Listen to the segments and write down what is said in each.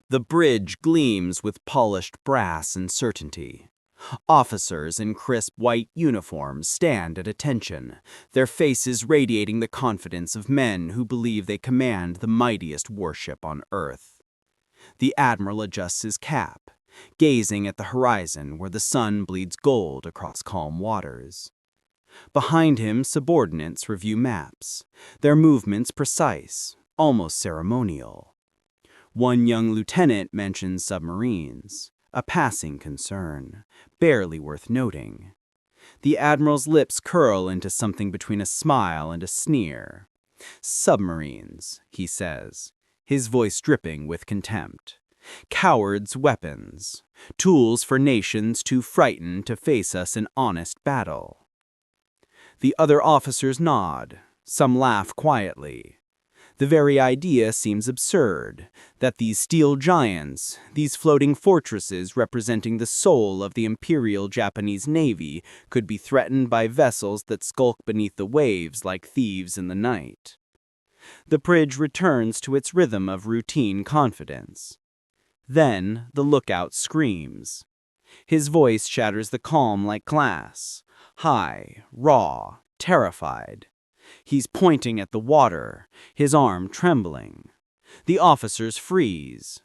The bridge gleams with polished brass and certainty. Officers in crisp white uniforms stand at attention, their faces radiating the confidence of men who believe they command the mightiest warship on Earth. The Admiral adjusts his cap, gazing at the horizon where the sun bleeds gold across calm waters. Behind him, subordinates review maps, their movements precise, almost ceremonial. One young lieutenant mentions submarines, a passing concern, barely worth noting. The Admiral's lips curl into something between a smile and a sneer. "Submarines," he says, his voice dripping with contempt. "Cowards' weapons, tools for nations too frightened to face us in honest battle." The other officers nod, some laugh quietly. The very idea seems absurd, that these steel giants, these floating fortresses representing the soul of the Imperial Japanese Navy, could be threatened by vessels that skulk beneath the waves like thieves in the night. The bridge returns to its rhythm of routine confidence. Then the lookout screams. His voice shatters the calm like glass, high, raw, terrified. He's pointing at the water, his arm trembling. The officers freeze.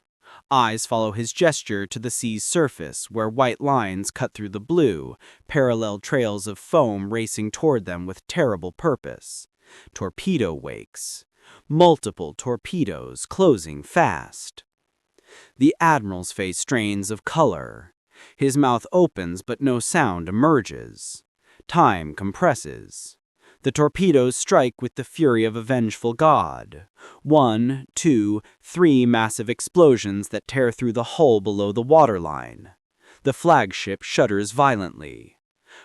Eyes follow his gesture to the sea's surface, where white lines cut through the blue, parallel trails of foam racing toward them with terrible purpose. Torpedo wakes. Multiple torpedoes closing fast. The Admiral's face strains of color. His mouth opens, but no sound emerges. Time compresses. The torpedoes strike with the fury of a vengeful god. 1, 2, 3 massive explosions that tear through the hull below the waterline. The flagship shudders violently.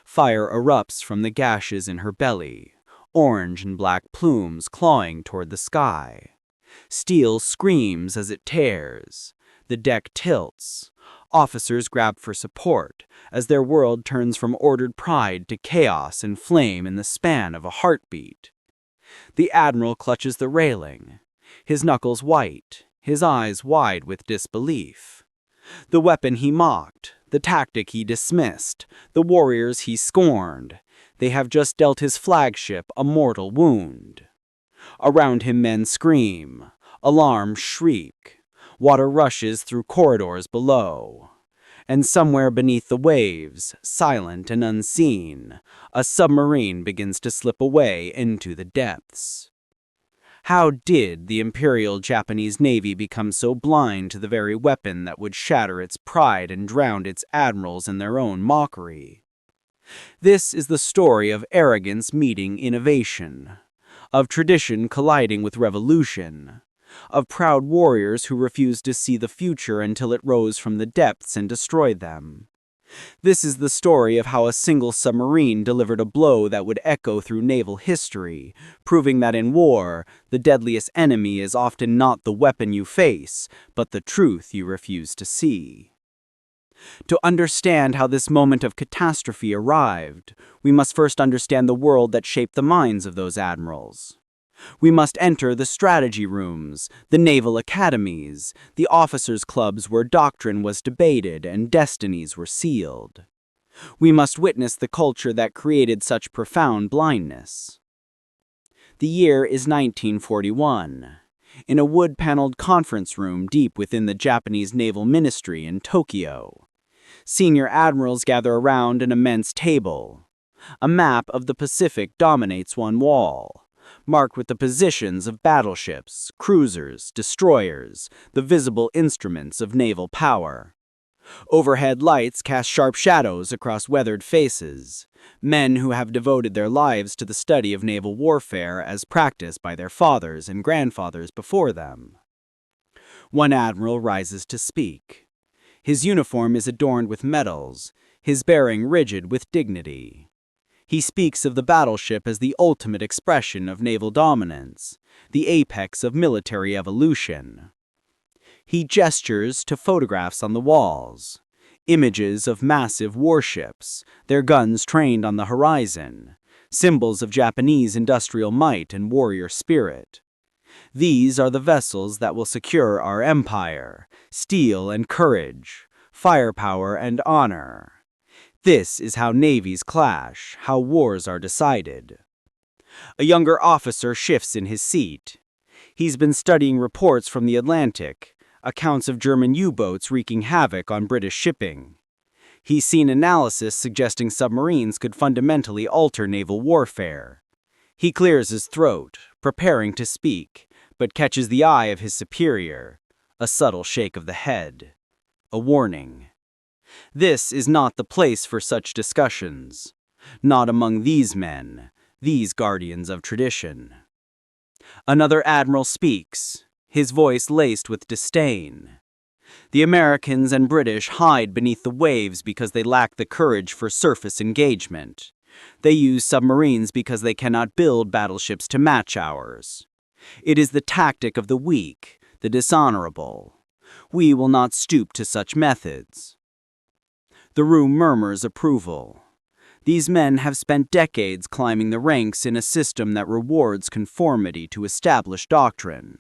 Fire erupts from the gashes in her belly, orange and black plumes clawing toward the sky. Steel screams as it tears. The deck tilts. Officers grab for support, as their world turns from ordered pride to chaos and flame in the span of a heartbeat. The Admiral clutches the railing, his knuckles white, his eyes wide with disbelief. The weapon he mocked, the tactic he dismissed, the warriors he scorned, they have just dealt his flagship a mortal wound. Around him men scream, alarms shriek. Water rushes through corridors below. And somewhere beneath the waves, silent and unseen, a submarine begins to slip away into the depths. How did the Imperial Japanese Navy become so blind to the very weapon that would shatter its pride and drown its admirals in their own mockery? This is the story of arrogance meeting innovation, of tradition colliding with revolution, of proud warriors who refused to see the future until it rose from the depths and destroyed them. This is the story of how a single submarine delivered a blow that would echo through naval history, proving that in war, the deadliest enemy is often not the weapon you face, but the truth you refuse to see. To understand how this moment of catastrophe arrived, we must first understand the world that shaped the minds of those admirals. We must enter the strategy rooms, the naval academies, the officers' clubs where doctrine was debated and destinies were sealed. We must witness the culture that created such profound blindness. The year is 1941. In a wood-paneled conference room deep within the Japanese Naval Ministry in Tokyo, senior admirals gather around an immense table. A map of the Pacific dominates one wall, marked with the positions of battleships, cruisers, destroyers, the visible instruments of naval power. Overhead lights cast sharp shadows across weathered faces, men who have devoted their lives to the study of naval warfare as practiced by their fathers and grandfathers before them. One admiral rises to speak. His uniform is adorned with medals, his bearing rigid with dignity. He speaks of the battleship as the ultimate expression of naval dominance, the apex of military evolution. He gestures to photographs on the walls, images of massive warships, their guns trained on the horizon, symbols of Japanese industrial might and warrior spirit. These are the vessels that will secure our empire, steel and courage, firepower and honor. This is how navies clash, how wars are decided. A younger officer shifts in his seat. He's been studying reports from the Atlantic, accounts of German U-boats wreaking havoc on British shipping. He's seen analysis suggesting submarines could fundamentally alter naval warfare. He clears his throat, preparing to speak, but catches the eye of his superior, a subtle shake of the head. A warning. This is not the place for such discussions. Not among these men, these guardians of tradition. Another admiral speaks, his voice laced with disdain. The Americans and British hide beneath the waves because they lack the courage for surface engagement. They use submarines because they cannot build battleships to match ours. It is the tactic of the weak, the dishonorable. We will not stoop to such methods. The room murmurs approval. These men have spent decades climbing the ranks in a system that rewards conformity to established doctrine.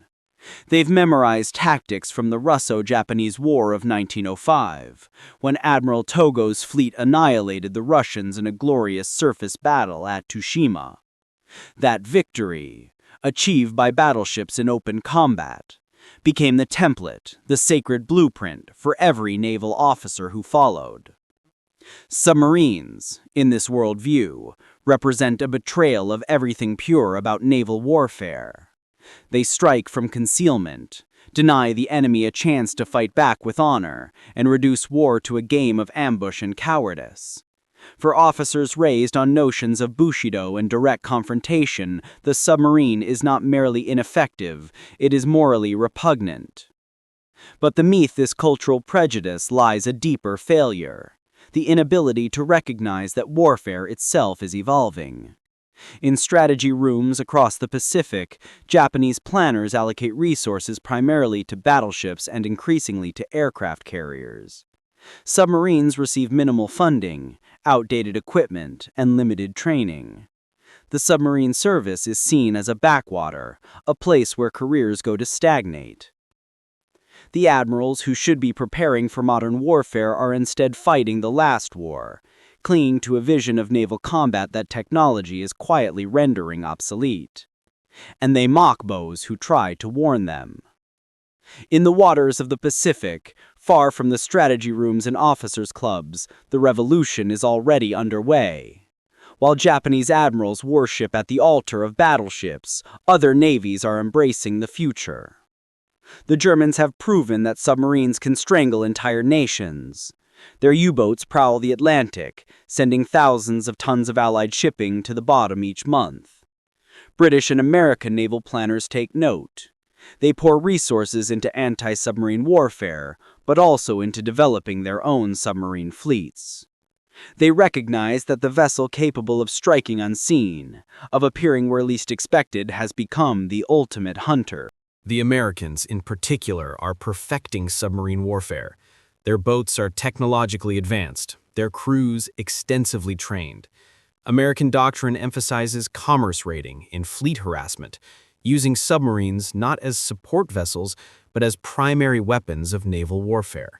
They've memorized tactics from the Russo-Japanese War of 1905, when Admiral Togo's fleet annihilated the Russians in a glorious surface battle at Tsushima. That victory, achieved by battleships in open combat, became the template, the sacred blueprint for every naval officer who followed. Submarines, in this worldview, represent a betrayal of everything pure about naval warfare. They strike from concealment, deny the enemy a chance to fight back with honor, and reduce war to a game of ambush and cowardice. For officers raised on notions of Bushido and direct confrontation, the submarine is not merely ineffective, it is morally repugnant. But beneath this cultural prejudice lies a deeper failure. The inability to recognize that warfare itself is evolving. In strategy rooms across the Pacific, Japanese planners allocate resources primarily to battleships and increasingly to aircraft carriers. Submarines receive minimal funding, outdated equipment, and limited training. The submarine service is seen as a backwater, a place where careers go to stagnate. The admirals who should be preparing for modern warfare are instead fighting the last war, clinging to a vision of naval combat that technology is quietly rendering obsolete. And they mock those who try to warn them. In the waters of the Pacific, far from the strategy rooms and officers' clubs, the revolution is already underway. While Japanese admirals worship at the altar of battleships, other navies are embracing the future. The Germans have proven that submarines can strangle entire nations. Their U-boats prowl the Atlantic, sending thousands of tons of Allied shipping to the bottom each month. British and American naval planners take note. They pour resources into anti-submarine warfare, but also into developing their own submarine fleets. They recognize that the vessel capable of striking unseen, of appearing where least expected, has become the ultimate hunter. The Americans, in particular, are perfecting submarine warfare. Their boats are technologically advanced, their crews extensively trained. American doctrine emphasizes commerce raiding and fleet harassment, using submarines not as support vessels, but as primary weapons of naval warfare.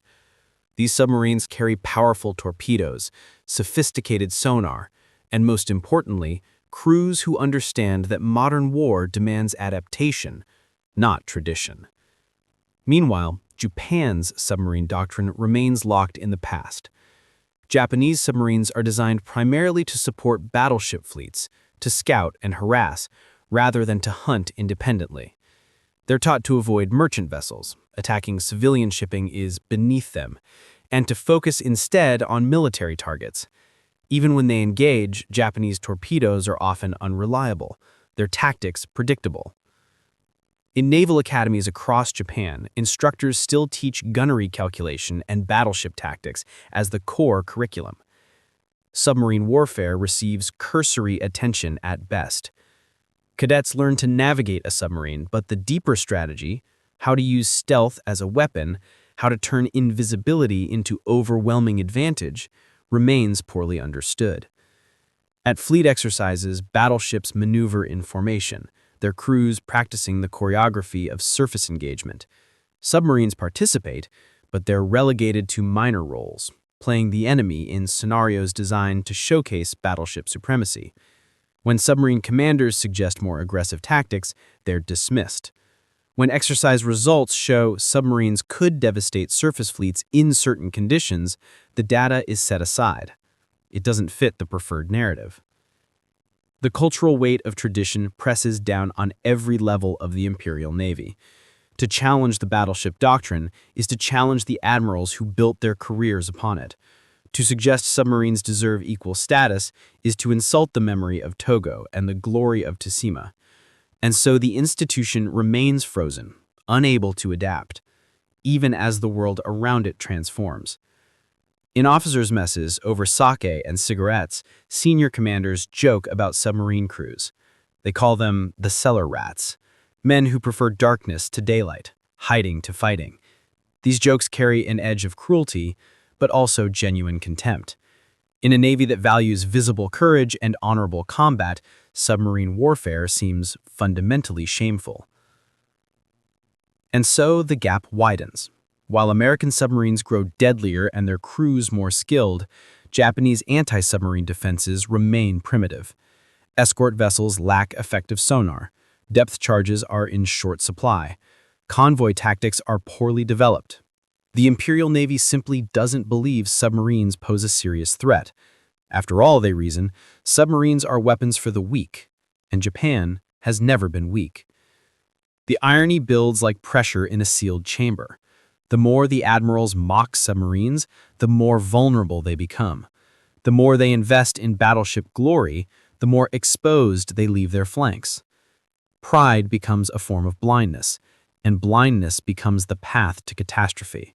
These submarines carry powerful torpedoes, sophisticated sonar, and most importantly, crews who understand that modern war demands adaptation, not tradition. Meanwhile, Japan's submarine doctrine remains locked in the past. Japanese submarines are designed primarily to support battleship fleets, to scout and harass, rather than to hunt independently. They're taught to avoid merchant vessels, attacking civilian shipping is beneath them, and to focus instead on military targets. Even when they engage, Japanese torpedoes are often unreliable, their tactics predictable. In naval academies across Japan, instructors still teach gunnery calculation and battleship tactics as the core curriculum. Submarine warfare receives cursory attention at best. Cadets learn to navigate a submarine, but the deeper strategy, how to use stealth as a weapon, how to turn invisibility into overwhelming advantage, remains poorly understood. At fleet exercises, battleships maneuver in formation, their crews practicing the choreography of surface engagement. Submarines participate, but they're relegated to minor roles, playing the enemy in scenarios designed to showcase battleship supremacy. When submarine commanders suggest more aggressive tactics, they're dismissed. When exercise results show submarines could devastate surface fleets in certain conditions, the data is set aside. It doesn't fit the preferred narrative. The cultural weight of tradition presses down on every level of the Imperial Navy. To challenge the battleship doctrine is to challenge the admirals who built their careers upon it. To suggest submarines deserve equal status is to insult the memory of Togo and the glory of Tsushima. And so the institution remains frozen, unable to adapt, even as the world around it transforms. In officers' messes over sake and cigarettes, senior commanders joke about submarine crews. They call them the cellar rats, men who prefer darkness to daylight, hiding to fighting. These jokes carry an edge of cruelty, but also genuine contempt. In a navy that values visible courage and honorable combat, submarine warfare seems fundamentally shameful. And so the gap widens. While American submarines grow deadlier and their crews more skilled, Japanese anti-submarine defenses remain primitive. Escort vessels lack effective sonar. Depth charges are in short supply. Convoy tactics are poorly developed. The Imperial Navy simply doesn't believe submarines pose a serious threat. After all, they reason, submarines are weapons for the weak, and Japan has never been weak. The irony builds like pressure in a sealed chamber. The more the admirals mock submarines, the more vulnerable they become. The more they invest in battleship glory, the more exposed they leave their flanks. Pride becomes a form of blindness, and blindness becomes the path to catastrophe.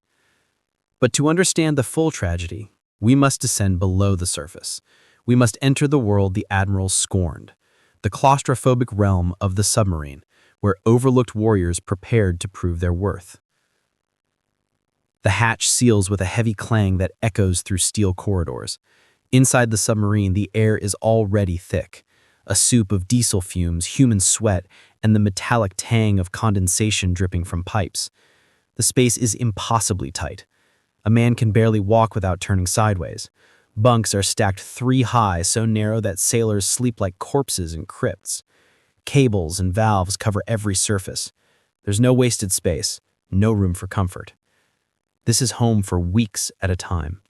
But to understand the full tragedy, we must descend below the surface. We must enter the world the admirals scorned, the claustrophobic realm of the submarine, where overlooked warriors prepared to prove their worth. The hatch seals with a heavy clang that echoes through steel corridors. Inside the submarine, the air is already thick, a soup of diesel fumes, human sweat, and the metallic tang of condensation dripping from pipes. The space is impossibly tight. A man can barely walk without turning sideways. Bunks are stacked 3 high, so narrow that sailors sleep like corpses in crypts. Cables and valves cover every surface. There's no wasted space, no room for comfort. This is home for weeks at a time.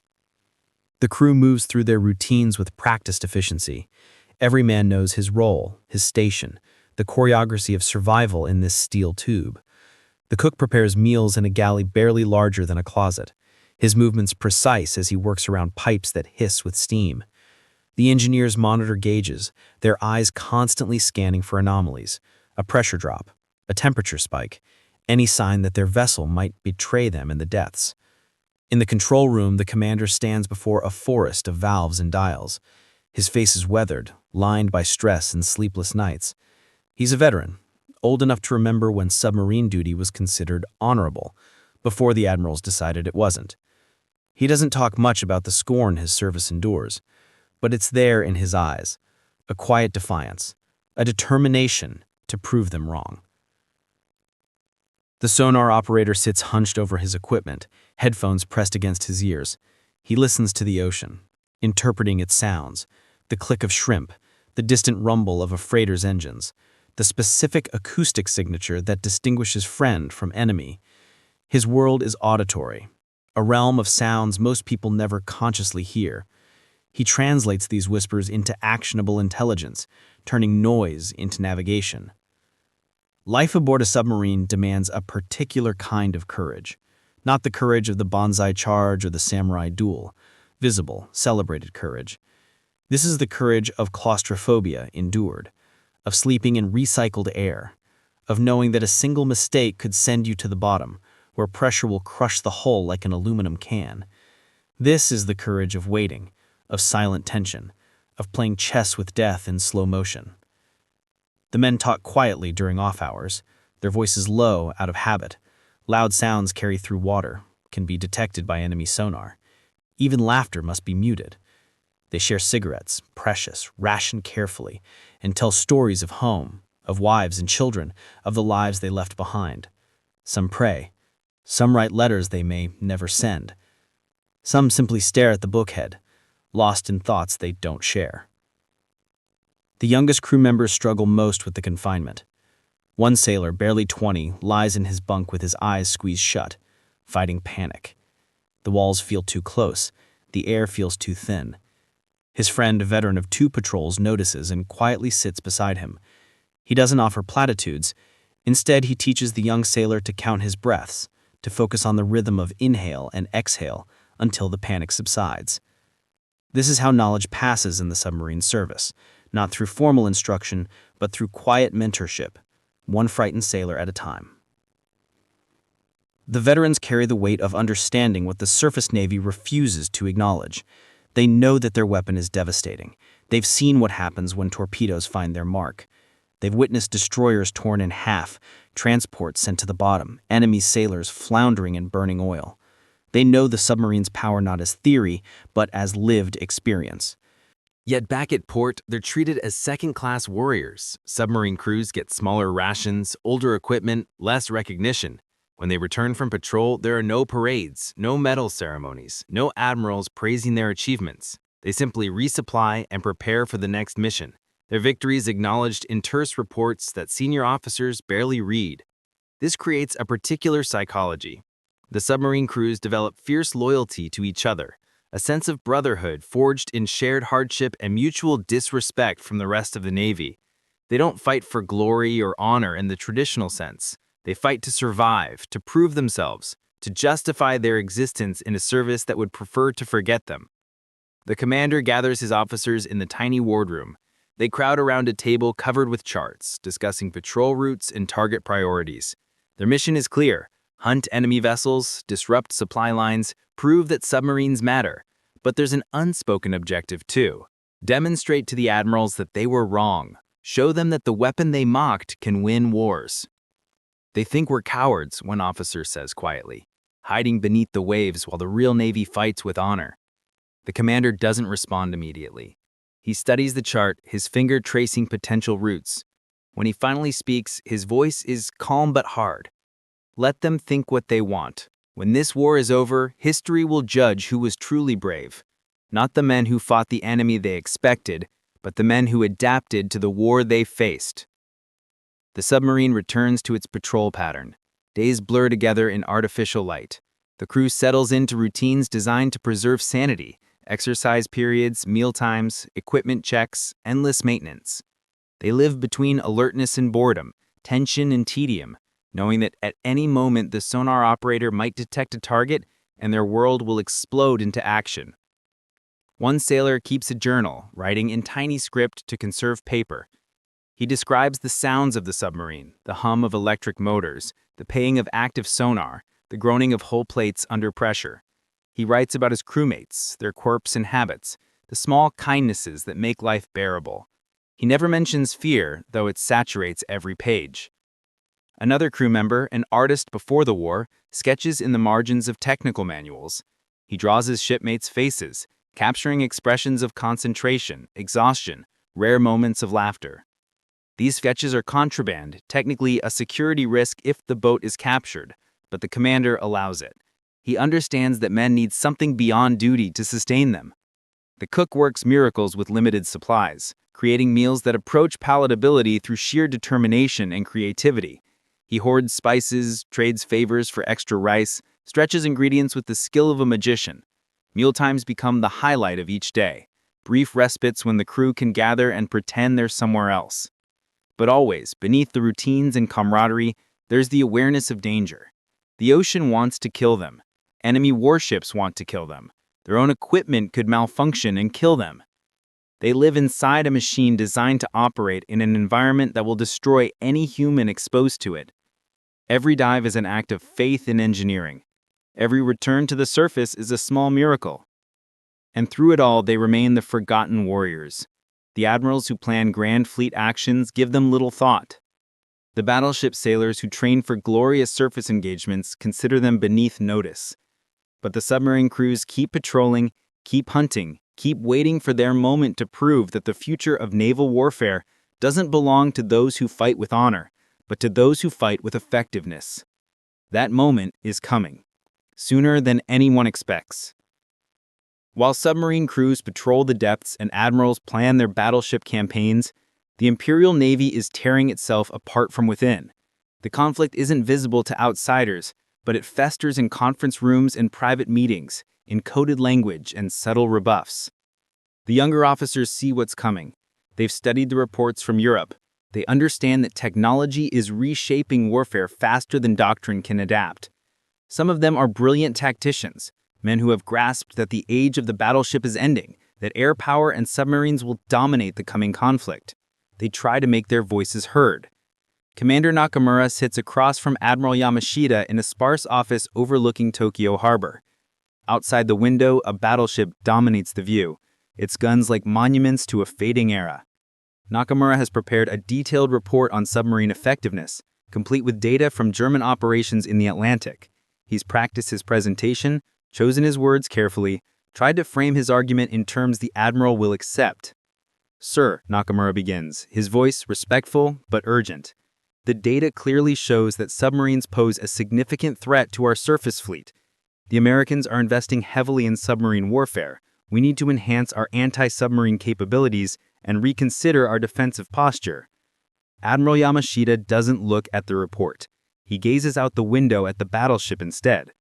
The crew moves through their routines with practiced efficiency. Every man knows his role, his station, the choreography of survival in this steel tube. The cook prepares meals in a galley barely larger than a closet, his movements precise as he works around pipes that hiss with steam. The engineers monitor gauges, their eyes constantly scanning for anomalies, a pressure drop, a temperature spike, any sign that their vessel might betray them in the depths. In the control room, the commander stands before a forest of valves and dials. His face is weathered, lined by stress and sleepless nights. He's a veteran, old enough to remember when submarine duty was considered honorable, before the admirals decided it wasn't. He doesn't talk much about the scorn his service endures, but it's there in his eyes, a quiet defiance, a determination to prove them wrong. The sonar operator sits hunched over his equipment, headphones pressed against his ears. He listens to the ocean, interpreting its sounds, the click of shrimp, the distant rumble of a freighter's engines, the specific acoustic signature that distinguishes friend from enemy. His world is auditory, a realm of sounds most people never consciously hear. He translates these whispers into actionable intelligence, turning noise into navigation. Life aboard a submarine demands a particular kind of courage, not the courage of the banzai charge or the samurai duel, visible, celebrated courage. This is the courage of claustrophobia endured, of sleeping in recycled air, of knowing that a single mistake could send you to the bottom, where pressure will crush the hull like an aluminum can. This is the courage of waiting, of silent tension, of playing chess with death in slow motion. The men talk quietly during off hours, their voices low out of habit. Loud sounds carry through water, can be detected by enemy sonar. Even laughter must be muted. They share cigarettes, precious, ration carefully, and tell stories of home, of wives and children, of the lives they left behind. Some pray, Some write letters they may never send. Some simply stare at the bookhead, lost in thoughts they don't share. The youngest crew members struggle most with the confinement. One sailor, barely 20, lies in his bunk with his eyes squeezed shut, fighting panic. The walls feel too close, the air feels too thin. His friend, a veteran of 2 patrols, notices and quietly sits beside him. He doesn't offer platitudes. Instead, he teaches the young sailor to count his breaths, to focus on the rhythm of inhale and exhale until the panic subsides. This is how knowledge passes in the submarine service, not through formal instruction, but through quiet mentorship, one frightened sailor at a time. The veterans carry the weight of understanding what the surface Navy refuses to acknowledge. They know that their weapon is devastating. They've seen what happens when torpedoes find their mark. They've witnessed destroyers torn in half, transports sent to the bottom, enemy sailors floundering in burning oil. They know the submarine's power not as theory, but as lived experience. Yet back at port, they're treated as second-class warriors. Submarine crews get smaller rations, older equipment, less recognition. When they return from patrol, there are no parades, no medal ceremonies, no admirals praising their achievements. They simply resupply and prepare for the next mission. Their victories acknowledged in terse reports that senior officers barely read. This creates a particular psychology. The submarine crews develop fierce loyalty to each other, a sense of brotherhood forged in shared hardship and mutual disrespect from the rest of the Navy. They don't fight for glory or honor in the traditional sense. They fight to survive, to prove themselves, to justify their existence in a service that would prefer to forget them. The commander gathers his officers in the tiny wardroom. They crowd around a table covered with charts, discussing patrol routes and target priorities. Their mission is clear: hunt enemy vessels, disrupt supply lines, prove that submarines matter. But there's an unspoken objective too: demonstrate to the admirals that they were wrong. Show them that the weapon they mocked can win wars. "They think we're cowards," one officer says quietly, "hiding beneath the waves while the real Navy fights with honor." The commander doesn't respond immediately. He studies the chart, his finger tracing potential routes. When he finally speaks, his voice is calm but hard. "Let them think what they want. When this war is over, history will judge who was truly brave. Not the men who fought the enemy they expected, but the men who adapted to the war they faced." The submarine returns to its patrol pattern. Days blur together in artificial light. The crew settles into routines designed to preserve sanity: exercise periods, mealtimes, equipment checks, endless maintenance. They live between alertness and boredom, tension and tedium, knowing that at any moment the sonar operator might detect a target and their world will explode into action. One sailor keeps a journal, writing in tiny script to conserve paper. He describes the sounds of the submarine: the hum of electric motors, the paying of active sonar, the groaning of hull plates under pressure. He writes about his crewmates, their quirks and habits, the small kindnesses that make life bearable. He never mentions fear, though it saturates every page. Another crew member, an artist before the war, sketches in the margins of technical manuals. He draws his shipmates' faces, capturing expressions of concentration, exhaustion, rare moments of laughter. These sketches are contraband, technically a security risk if the boat is captured, but the commander allows it. He understands that men need something beyond duty to sustain them. The cook works miracles with limited supplies, creating meals that approach palatability through sheer determination and creativity. He hoards spices, trades favors for extra rice, stretches ingredients with the skill of a magician. Mealtimes become the highlight of each day, brief respites when the crew can gather and pretend they're somewhere else. But always, beneath the routines and camaraderie, there's the awareness of danger. The ocean wants to kill them. Enemy warships want to kill them. Their own equipment could malfunction and kill them. They live inside a machine designed to operate in an environment that will destroy any human exposed to it. Every dive is an act of faith in engineering. Every return to the surface is a small miracle. And through it all, they remain the forgotten warriors. The admirals who plan grand fleet actions give them little thought. The battleship sailors who train for glorious surface engagements consider them beneath notice. But the submarine crews keep patrolling, keep hunting, keep waiting for their moment to prove that the future of naval warfare doesn't belong to those who fight with honor, but to those who fight with effectiveness. That moment is coming, sooner than anyone expects. While submarine crews patrol the depths and admirals plan their battleship campaigns, the Imperial Navy is tearing itself apart from within. The conflict isn't visible to outsiders, but it festers in conference rooms and private meetings, in coded language and subtle rebuffs. The younger officers see what's coming. They've studied the reports from Europe. They understand that technology is reshaping warfare faster than doctrine can adapt. Some of them are brilliant tacticians, men who have grasped that the age of the battleship is ending, that air power and submarines will dominate the coming conflict. They try to make their voices heard. Commander Nakamura sits across from Admiral Yamashita in a sparse office overlooking Tokyo Harbor. Outside the window, a battleship dominates the view, its guns like monuments to a fading era. Nakamura has prepared a detailed report on submarine effectiveness, complete with data from German operations in the Atlantic. He's practiced his presentation, chosen his words carefully, tried to frame his argument in terms the Admiral will accept. "Sir," Nakamura begins, his voice respectful but urgent. "The data clearly shows that submarines pose a significant threat to our surface fleet. The Americans are investing heavily in submarine warfare. We need to enhance our anti-submarine capabilities and reconsider our defensive posture." Admiral Yamashita doesn't look at the report. He gazes out the window at the battleship instead.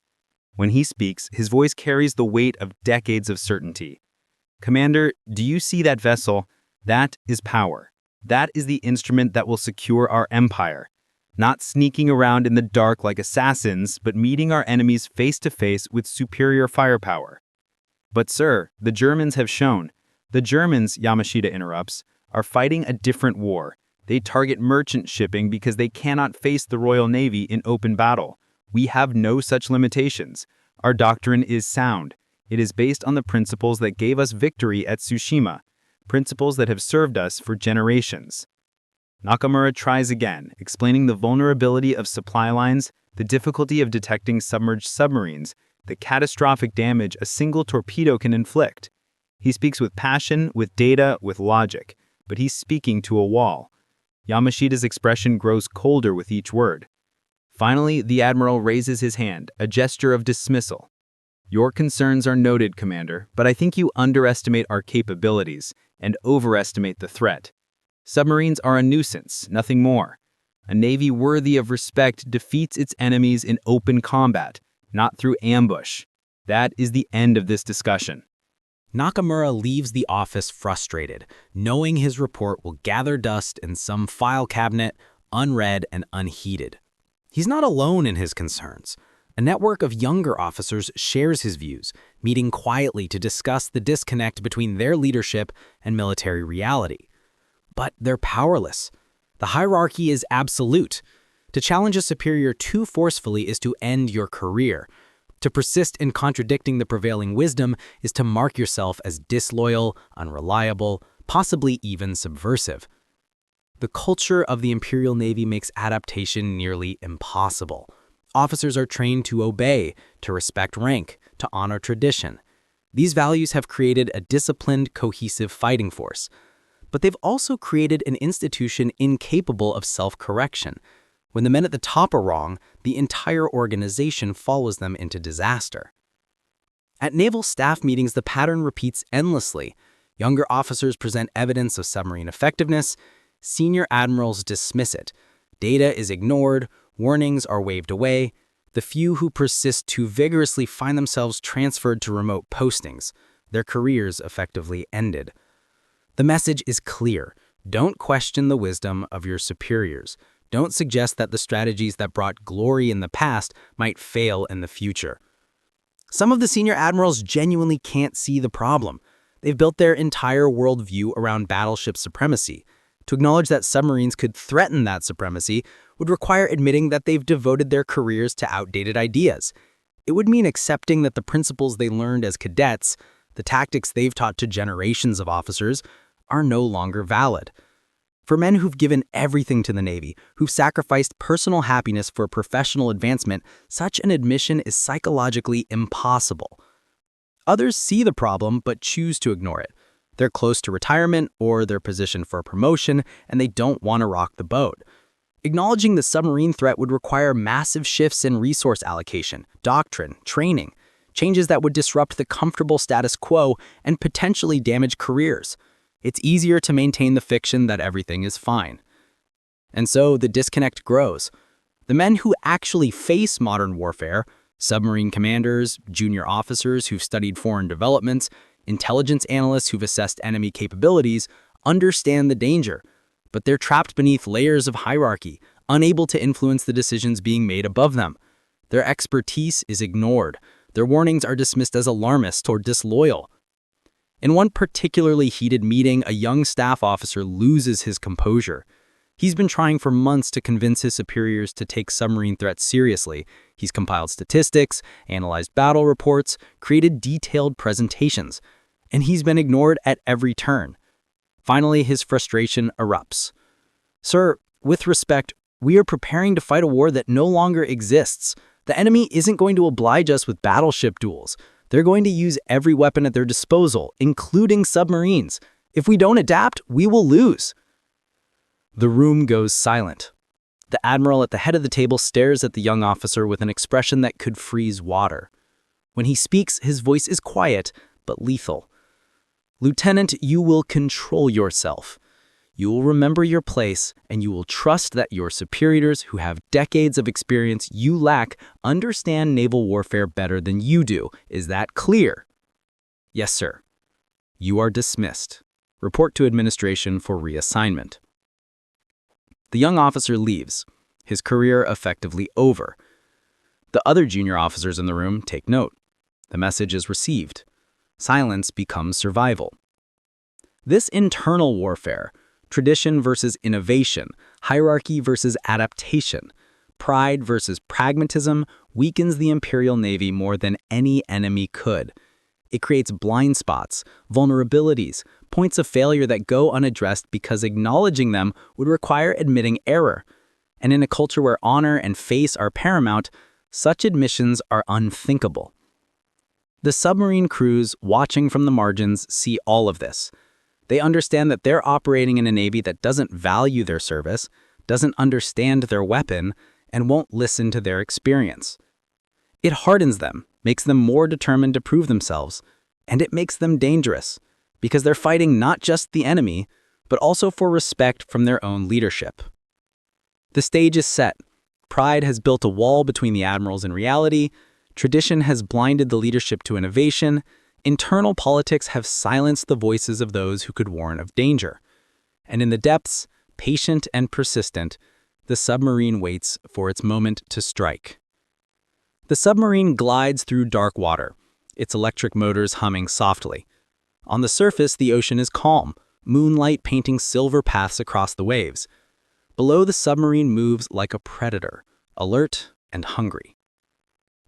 When he speaks, his voice carries the weight of decades of certainty. "Commander, do you see that vessel? That is power. That is the instrument that will secure our empire. Not sneaking around in the dark like assassins, but meeting our enemies face to face with superior firepower." "But sir, the Germans have shown." "The Germans," Yamashita interrupts, "are fighting a different war. They target merchant shipping because they cannot face the Royal Navy in open battle. We have no such limitations. Our doctrine is sound. It is based on the principles that gave us victory at Tsushima, principles that have served us for generations." Nakamura tries again, explaining the vulnerability of supply lines, the difficulty of detecting submerged submarines, the catastrophic damage a single torpedo can inflict. He speaks with passion, with data, with logic, but he's speaking to a wall. Yamashita's expression grows colder with each word. Finally, the Admiral raises his hand, a gesture of dismissal. "Your concerns are noted, Commander, but I think you underestimate our capabilities and overestimate the threat. Submarines are a nuisance, nothing more. A navy worthy of respect defeats its enemies in open combat, not through ambush. That is the end of this discussion." Nakamura leaves the office frustrated, knowing his report will gather dust in some file cabinet, unread and unheeded. He's not alone in his concerns. A network of younger officers shares his views, meeting quietly to discuss the disconnect between their leadership and military reality. But they're powerless. The hierarchy is absolute. To challenge a superior too forcefully is to end your career. To persist in contradicting the prevailing wisdom is to mark yourself as disloyal, unreliable, possibly even subversive. The culture of the Imperial Navy makes adaptation nearly impossible. Officers are trained to obey, to respect rank, to honor tradition. These values have created a disciplined, cohesive fighting force. But they've also created an institution incapable of self-correction. When the men at the top are wrong, the entire organization follows them into disaster. At naval staff meetings, the pattern repeats endlessly. Younger officers present evidence of submarine effectiveness. Senior admirals dismiss it. Data is ignored. Warnings are waved away. The few who persist too vigorously find themselves transferred to remote postings. Their careers effectively ended. The message is clear. Don't question the wisdom of your superiors. Don't suggest that the strategies that brought glory in the past might fail in the future. Some of the senior admirals genuinely can't see the problem. They've built their entire worldview around battleship supremacy. To acknowledge that submarines could threaten that supremacy would require admitting that they've devoted their careers to outdated ideas. It would mean accepting that the principles they learned as cadets, the tactics they've taught to generations of officers, are no longer valid. For men who've given everything to the Navy, who've sacrificed personal happiness for professional advancement, such an admission is psychologically impossible. Others see the problem but choose to ignore it. They're close to retirement or they're positioned for a promotion and they don't want to rock the boat. Acknowledging the submarine threat would require massive shifts in resource allocation, doctrine, training, changes that would disrupt the comfortable status quo and potentially damage careers. It's easier to maintain the fiction that everything is fine. And so the disconnect grows. The men who actually face modern warfare, submarine commanders, junior officers who've studied foreign developments, intelligence analysts who've assessed enemy capabilities, understand the danger, but they're trapped beneath layers of hierarchy, unable to influence the decisions being made above them. Their expertise is ignored. Their warnings are dismissed as alarmist or disloyal. In one particularly heated meeting, a young staff officer loses his composure. He's been trying for months to convince his superiors to take submarine threats seriously. He's compiled statistics, analyzed battle reports, created detailed presentations, and he's been ignored at every turn. Finally, his frustration erupts. "Sir, with respect, we are preparing to fight a war that no longer exists. The enemy isn't going to oblige us with battleship duels. They're going to use every weapon at their disposal, including submarines. If we don't adapt, we will lose." The room goes silent. The Admiral at the head of the table stares at the young officer with an expression that could freeze water. When he speaks, his voice is quiet, but lethal. "Lieutenant, you will control yourself. You will remember your place, and you will trust that your superiors, who have decades of experience you lack, understand naval warfare better than you do. Is that clear?" "Yes, sir." "You are dismissed. Report to administration for reassignment." The young officer leaves, his career effectively over. The other junior officers in the room take note. The message is received. Silence becomes survival. This internal warfare, tradition versus innovation, hierarchy versus adaptation, pride versus pragmatism, weakens the Imperial Navy more than any enemy could. It creates blind spots, vulnerabilities, points of failure that go unaddressed because acknowledging them would require admitting error. And in a culture where honor and face are paramount, such admissions are unthinkable. The submarine crews watching from the margins see all of this. They understand that they're operating in a navy that doesn't value their service, doesn't understand their weapon, and won't listen to their experience. It hardens them, makes them more determined to prove themselves, and it makes them dangerous, because they're fighting not just the enemy, but also for respect from their own leadership. The stage is set. Pride has built a wall between the admirals and reality. Tradition has blinded the leadership to innovation. Internal politics have silenced the voices of those who could warn of danger. And in the depths, patient and persistent, the submarine waits for its moment to strike. The submarine glides through dark water, its electric motors humming softly. On the surface, the ocean is calm, moonlight painting silver paths across the waves. Below, the submarine moves like a predator, alert and hungry.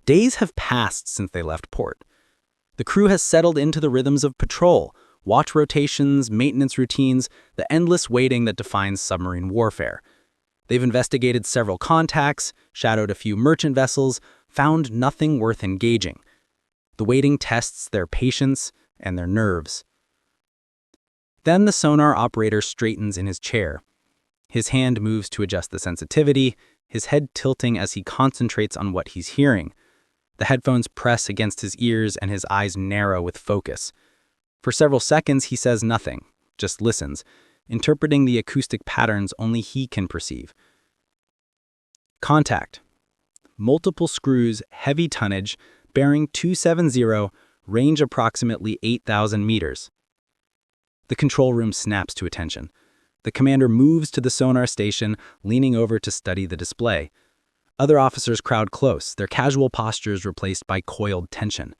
Days have passed since they left port. The crew has settled into the rhythms of patrol, watch rotations, maintenance routines, the endless waiting that defines submarine warfare. They've investigated several contacts, shadowed a few merchant vessels, found nothing worth engaging. The waiting tests their patience and their nerves. Then the sonar operator straightens in his chair. His hand moves to adjust the sensitivity, his head tilting as he concentrates on what he's hearing. The headphones press against his ears and his eyes narrow with focus. For several seconds, he says nothing, just listens, interpreting the acoustic patterns only he can perceive. Contact. Multiple screws, heavy tonnage, bearing 270, range approximately 8,000 meters. The control room snaps to attention. The commander moves to the sonar station, leaning over to study the display. Other officers crowd close, their casual postures replaced by coiled tension.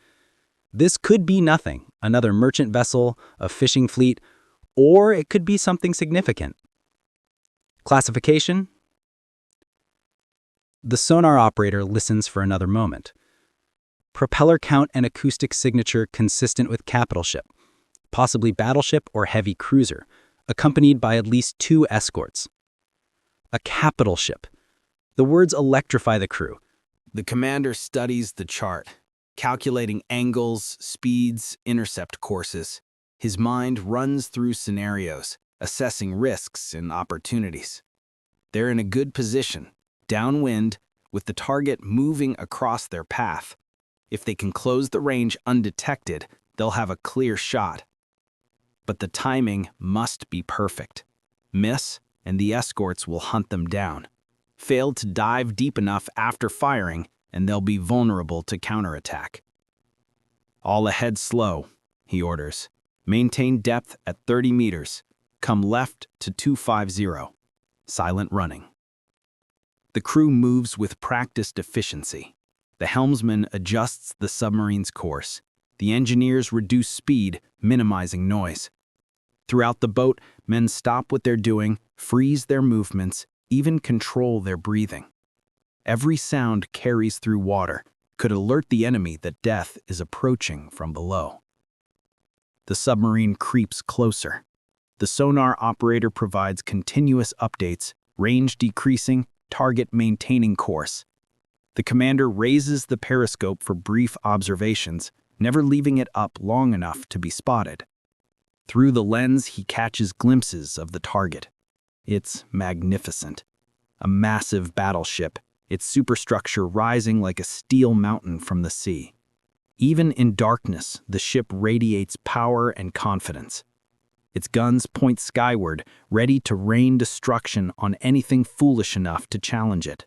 This could be nothing, another merchant vessel, a fishing fleet, or it could be something significant. Classification? The sonar operator listens for another moment. Propeller count and acoustic signature consistent with capital ship, possibly battleship or heavy cruiser, accompanied by at least 2 escorts. A capital ship. The words electrify the crew. The commander studies the chart, calculating angles, speeds, intercept courses. His mind runs through scenarios, assessing risks and opportunities. They're in a good position, downwind, with the target moving across their path. If they can close the range undetected, they'll have a clear shot. But the timing must be perfect. Miss, and the escorts will hunt them down. Fail to dive deep enough after firing, and they'll be vulnerable to counterattack. All ahead slow, he orders. Maintain depth at 30 meters. Come left to 250. Silent running. The crew moves with practiced efficiency. The helmsman adjusts the submarine's course. The engineers reduce speed, minimizing noise. Throughout the boat, men stop what they're doing, freeze their movements, even control their breathing. Every sound carries through water, could alert the enemy that death is approaching from below. The submarine creeps closer. The sonar operator provides continuous updates, range decreasing, target maintaining course. The commander raises the periscope for brief observations, never leaving it up long enough to be spotted. Through the lens, he catches glimpses of the target. It's magnificent. A massive battleship, its superstructure rising like a steel mountain from the sea. Even in darkness, the ship radiates power and confidence. Its guns point skyward, ready to rain destruction on anything foolish enough to challenge it.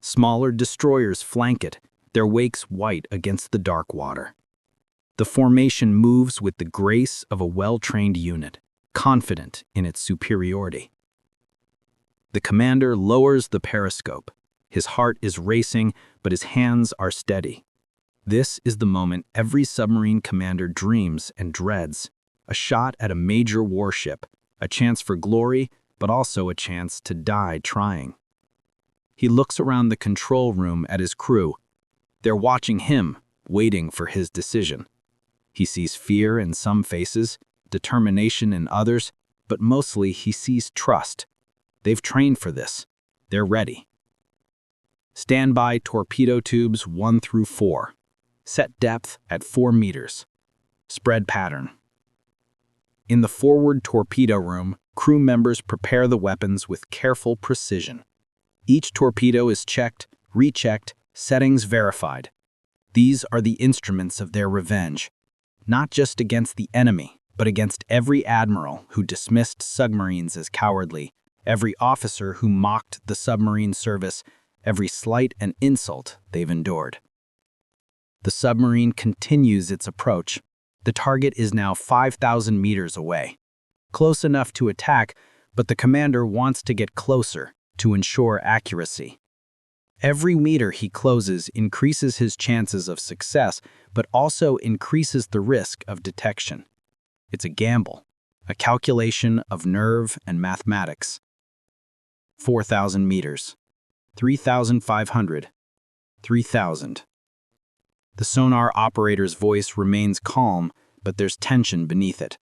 Smaller destroyers flank it, their wakes white against the dark water. The formation moves with the grace of a well-trained unit, confident in its superiority. The commander lowers the periscope. His heart is racing, but his hands are steady. This is the moment every submarine commander dreams and dreads. A shot at a major warship, a chance for glory, but also a chance to die trying. He looks around the control room at his crew. They're watching him, waiting for his decision. He sees fear in some faces, determination in others, but mostly he sees trust. They've trained for this. They're ready. Standby torpedo tubes 1 through 4. Set depth at 4 meters. Spread pattern. In the forward torpedo room, crew members prepare the weapons with careful precision. Each torpedo is checked, rechecked, settings verified. These are the instruments of their revenge, not just against the enemy, but against every admiral who dismissed submarines as cowardly, every officer who mocked the submarine service, every slight and insult they've endured. The submarine continues its approach. The target is now 5,000 meters away. Close enough to attack, but the commander wants to get closer to ensure accuracy. Every meter he closes increases his chances of success, but also increases the risk of detection. It's a gamble, a calculation of nerve and mathematics. 4,000 meters, 3,500, 3,000. The sonar operator's voice remains calm, but there's tension beneath it.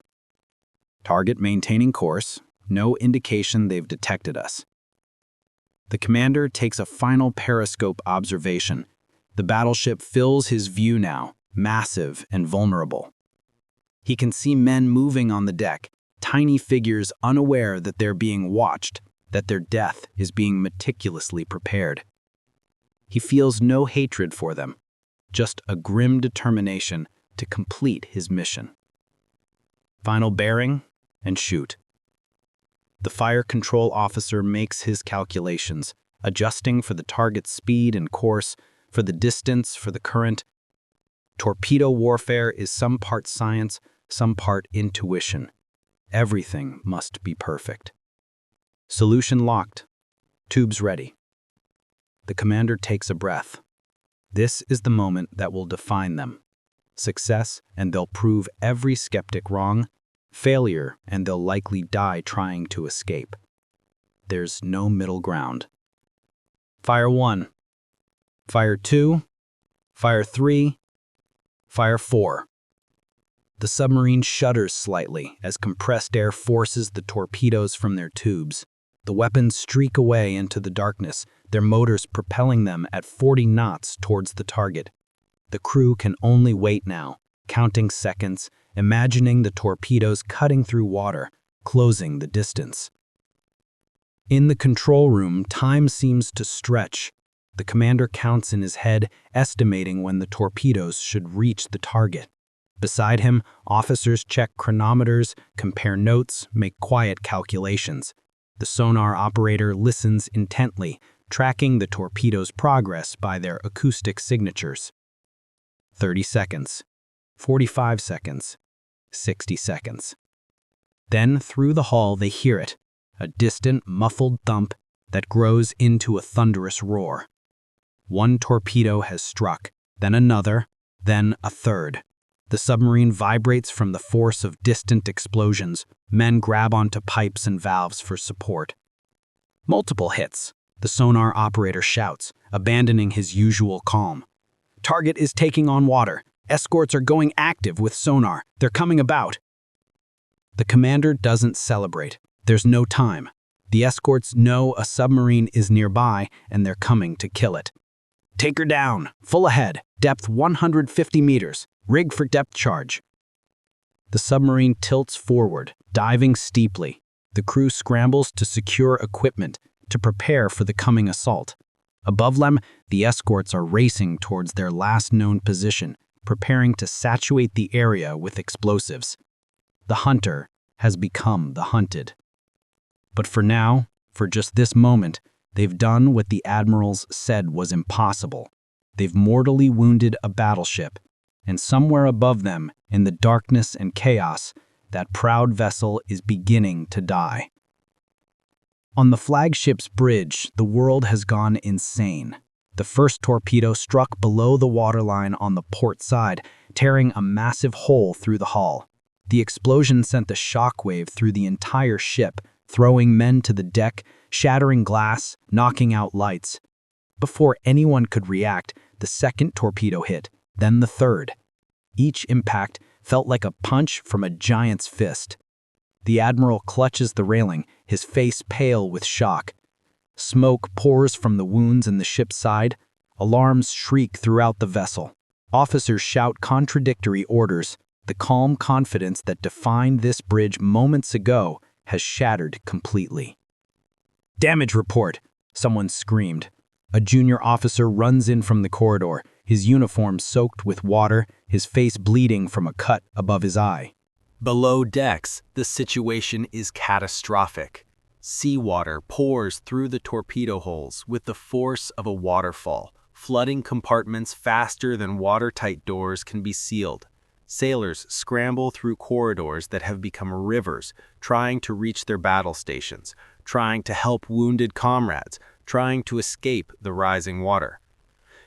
Target maintaining course, no indication they've detected us. The commander takes a final periscope observation. The battleship fills his view now, massive and vulnerable. He can see men moving on the deck, tiny figures unaware that they're being watched, that their death is being meticulously prepared. He feels no hatred for them, just a grim determination to complete his mission. Final bearing and shoot. The fire control officer makes his calculations, adjusting for the target's speed and course, for the distance, for the current. Torpedo warfare is some part science, some part intuition. Everything must be perfect. Solution locked. Tubes ready. The commander takes a breath. This is the moment that will define them. Success, and they'll prove every skeptic wrong. Failure, and they'll likely die trying to escape. There's no middle ground. Fire 1. Fire 2. Fire 3. Fire 4. The submarine shudders slightly as compressed air forces the torpedoes from their tubes. The weapons streak away into the darkness, their motors propelling them at 40 knots towards the target. The crew can only wait now, counting seconds, imagining the torpedoes cutting through water, closing the distance. In the control room, time seems to stretch. The commander counts in his head, estimating when the torpedoes should reach the target. Beside him, officers check chronometers, compare notes, make quiet calculations. The sonar operator listens intently, tracking the torpedo's progress by their acoustic signatures. 30 seconds, 45 seconds, 60 seconds. Then, through the hall, they hear it, a distant, muffled thump that grows into a thunderous roar. One torpedo has struck, then another, then a third. The submarine vibrates from the force of distant explosions. Men grab onto pipes and valves for support. Multiple hits, the sonar operator shouts, abandoning his usual calm. Target is taking on water. Escorts are going active with sonar. They're coming about. The commander doesn't celebrate. There's no time. The escorts know a submarine is nearby and they're coming to kill it. Take her down, full ahead, depth 150 meters, rig for depth charge. The submarine tilts forward, diving steeply. The crew scrambles to secure equipment, to prepare for the coming assault. Above them, the escorts are racing towards their last known position, preparing to saturate the area with explosives. The hunter has become the hunted. But for now, for just this moment, they've done what the admirals said was impossible. They've mortally wounded a battleship, and somewhere above them, in the darkness and chaos, that proud vessel is beginning to die. On the flagship's bridge, the world has gone insane. The first torpedo struck below the waterline on the port side, tearing a massive hole through the hull. The explosion sent a shockwave through the entire ship, throwing men to the deck, shattering glass, knocking out lights. Before anyone could react, the second torpedo hit, then the third. Each impact felt like a punch from a giant's fist. The Admiral clutches the railing, his face pale with shock. Smoke pours from the wounds in the ship's side. Alarms shriek throughout the vessel. Officers shout contradictory orders. The calm confidence that defined this bridge moments ago has shattered completely. "Damage report!" someone screamed. A junior officer runs in from the corridor, his uniform soaked with water, his face bleeding from a cut above his eye. Below decks, the situation is catastrophic. Seawater pours through the torpedo holes with the force of a waterfall, flooding compartments faster than watertight doors can be sealed. Sailors scramble through corridors that have become rivers, trying to reach their battle stations, trying to help wounded comrades, trying to escape the rising water.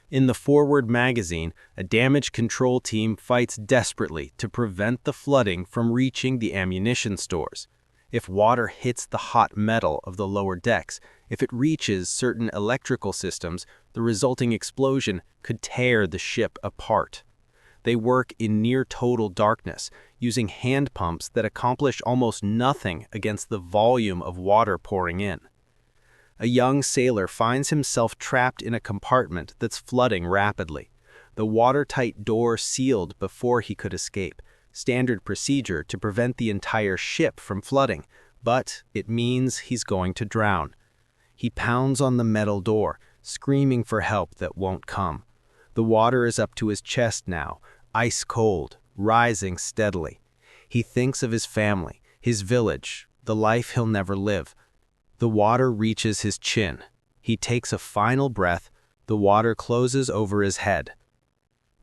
In the forward magazine, a damage control team fights desperately to prevent the flooding from reaching the ammunition stores. If water hits the hot metal of the lower decks, if it reaches certain electrical systems, the resulting explosion could tear the ship apart. They work in near-total darkness, using hand pumps that accomplish almost nothing against the volume of water pouring in. A young sailor finds himself trapped in a compartment that's flooding rapidly. The watertight door sealed before he could escape, standard procedure to prevent the entire ship from flooding, but it means he's going to drown. He pounds on the metal door, screaming for help that won't come. The water is up to his chest now, ice cold, rising steadily. He thinks of his family, his village, the life he'll never live. The water reaches his chin. He takes a final breath. The water closes over his head.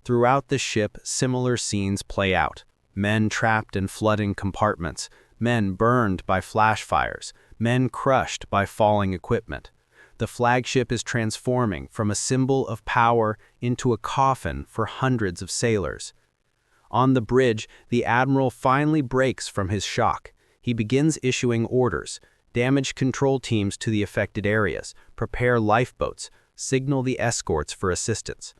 Throughout the ship, similar scenes play out. Men trapped in flooding compartments, men burned by flash fires, men crushed by falling equipment. The flagship is transforming from a symbol of power into a coffin for hundreds of sailors. On the bridge, the Admiral finally breaks from his shock. He begins issuing orders. Damage control teams to the affected areas, prepare lifeboats, signal the escorts for assistance.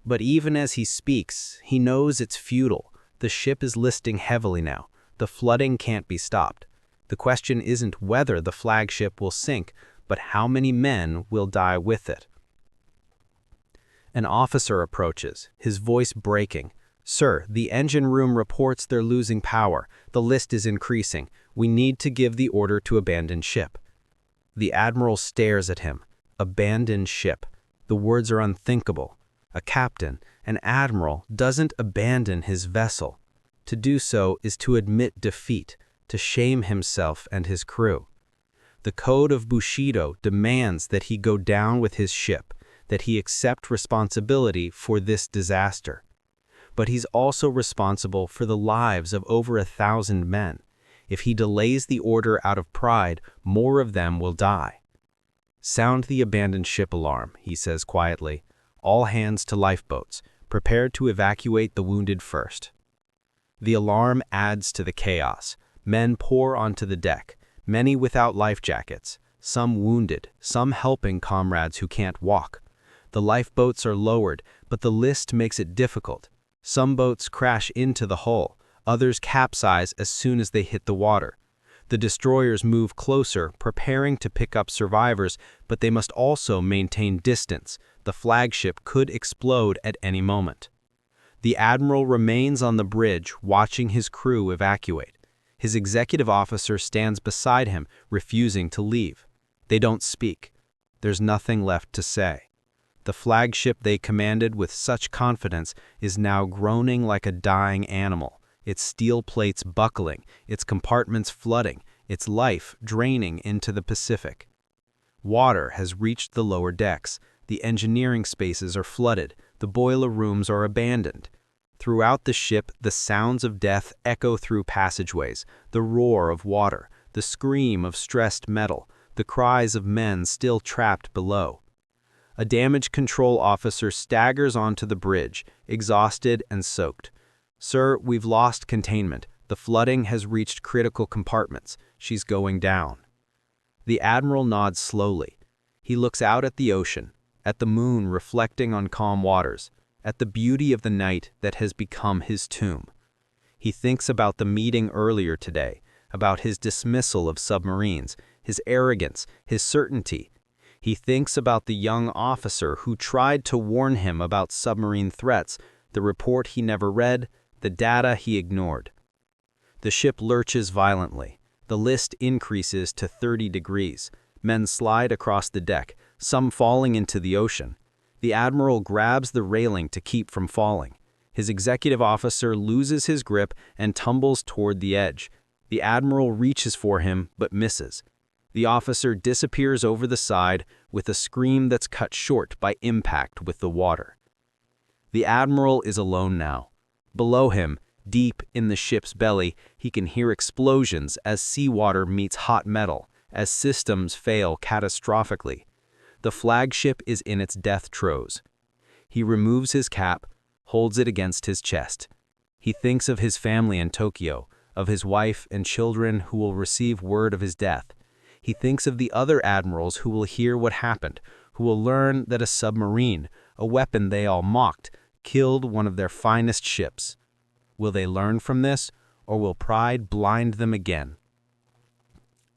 But even as he speaks, he knows it's futile. The ship is listing heavily now. The flooding can't be stopped. The question isn't whether the flagship will sink, but how many men will die with it. An officer approaches, his voice breaking. "Sir, the engine room reports they're losing power. The list is increasing. We need to give the order to abandon ship." The Admiral stares at him. Abandoned ship. The words are unthinkable. A captain, an admiral, doesn't abandon his vessel. To do so is to admit defeat, to shame himself and his crew. The code of Bushido demands that he go down with his ship, that he accept responsibility for this disaster. But he's also responsible for the lives of over 1,000 men. If he delays the order out of pride, more of them will die. "Sound the abandoned ship alarm," he says quietly. "All hands to lifeboats, prepared to evacuate the wounded first." The alarm adds to the chaos. Men pour onto the deck, many without life jackets, some wounded, some helping comrades who can't walk. The lifeboats are lowered, but the list makes it difficult. Some boats crash into the hull, others capsize as soon as they hit the water. The destroyers move closer, preparing to pick up survivors, but they must also maintain distance. The flagship could explode at any moment. The Admiral remains on the bridge, watching his crew evacuate. His executive officer stands beside him, refusing to leave. They don't speak. There's nothing left to say. The flagship they commanded with such confidence is now groaning like a dying animal, its steel plates buckling, its compartments flooding, its life draining into the Pacific. Water has reached the lower decks. The engineering spaces are flooded. The boiler rooms are abandoned. Throughout the ship, the sounds of death echo through passageways, the roar of water, the scream of stressed metal, the cries of men still trapped below. A damage control officer staggers onto the bridge, exhausted and soaked. "Sir, we've lost containment. The flooding has reached critical compartments. She's going down." The Admiral nods slowly. He looks out at the ocean, at the moon reflecting on calm waters, at the beauty of the night that has become his tomb. He thinks about the meeting earlier today, about his dismissal of submarines, his arrogance, his certainty. He thinks about the young officer who tried to warn him about submarine threats, the report he never read, the data he ignored. The ship lurches violently. The list increases to 30 degrees. Men slide across the deck, some falling into the ocean. The Admiral grabs the railing to keep from falling. His executive officer loses his grip and tumbles toward the edge. The Admiral reaches for him, but misses. The officer disappears over the side with a scream that's cut short by impact with the water. The Admiral is alone now. Below him, deep in the ship's belly, he can hear explosions as seawater meets hot metal, as systems fail catastrophically. The flagship is in its death throes. He removes his cap, holds it against his chest. He thinks of his family in Tokyo, of his wife and children who will receive word of his death. He thinks of the other admirals who will hear what happened, who will learn that a submarine, a weapon they all mocked, killed one of their finest ships. Will they learn from this, or will pride blind them again?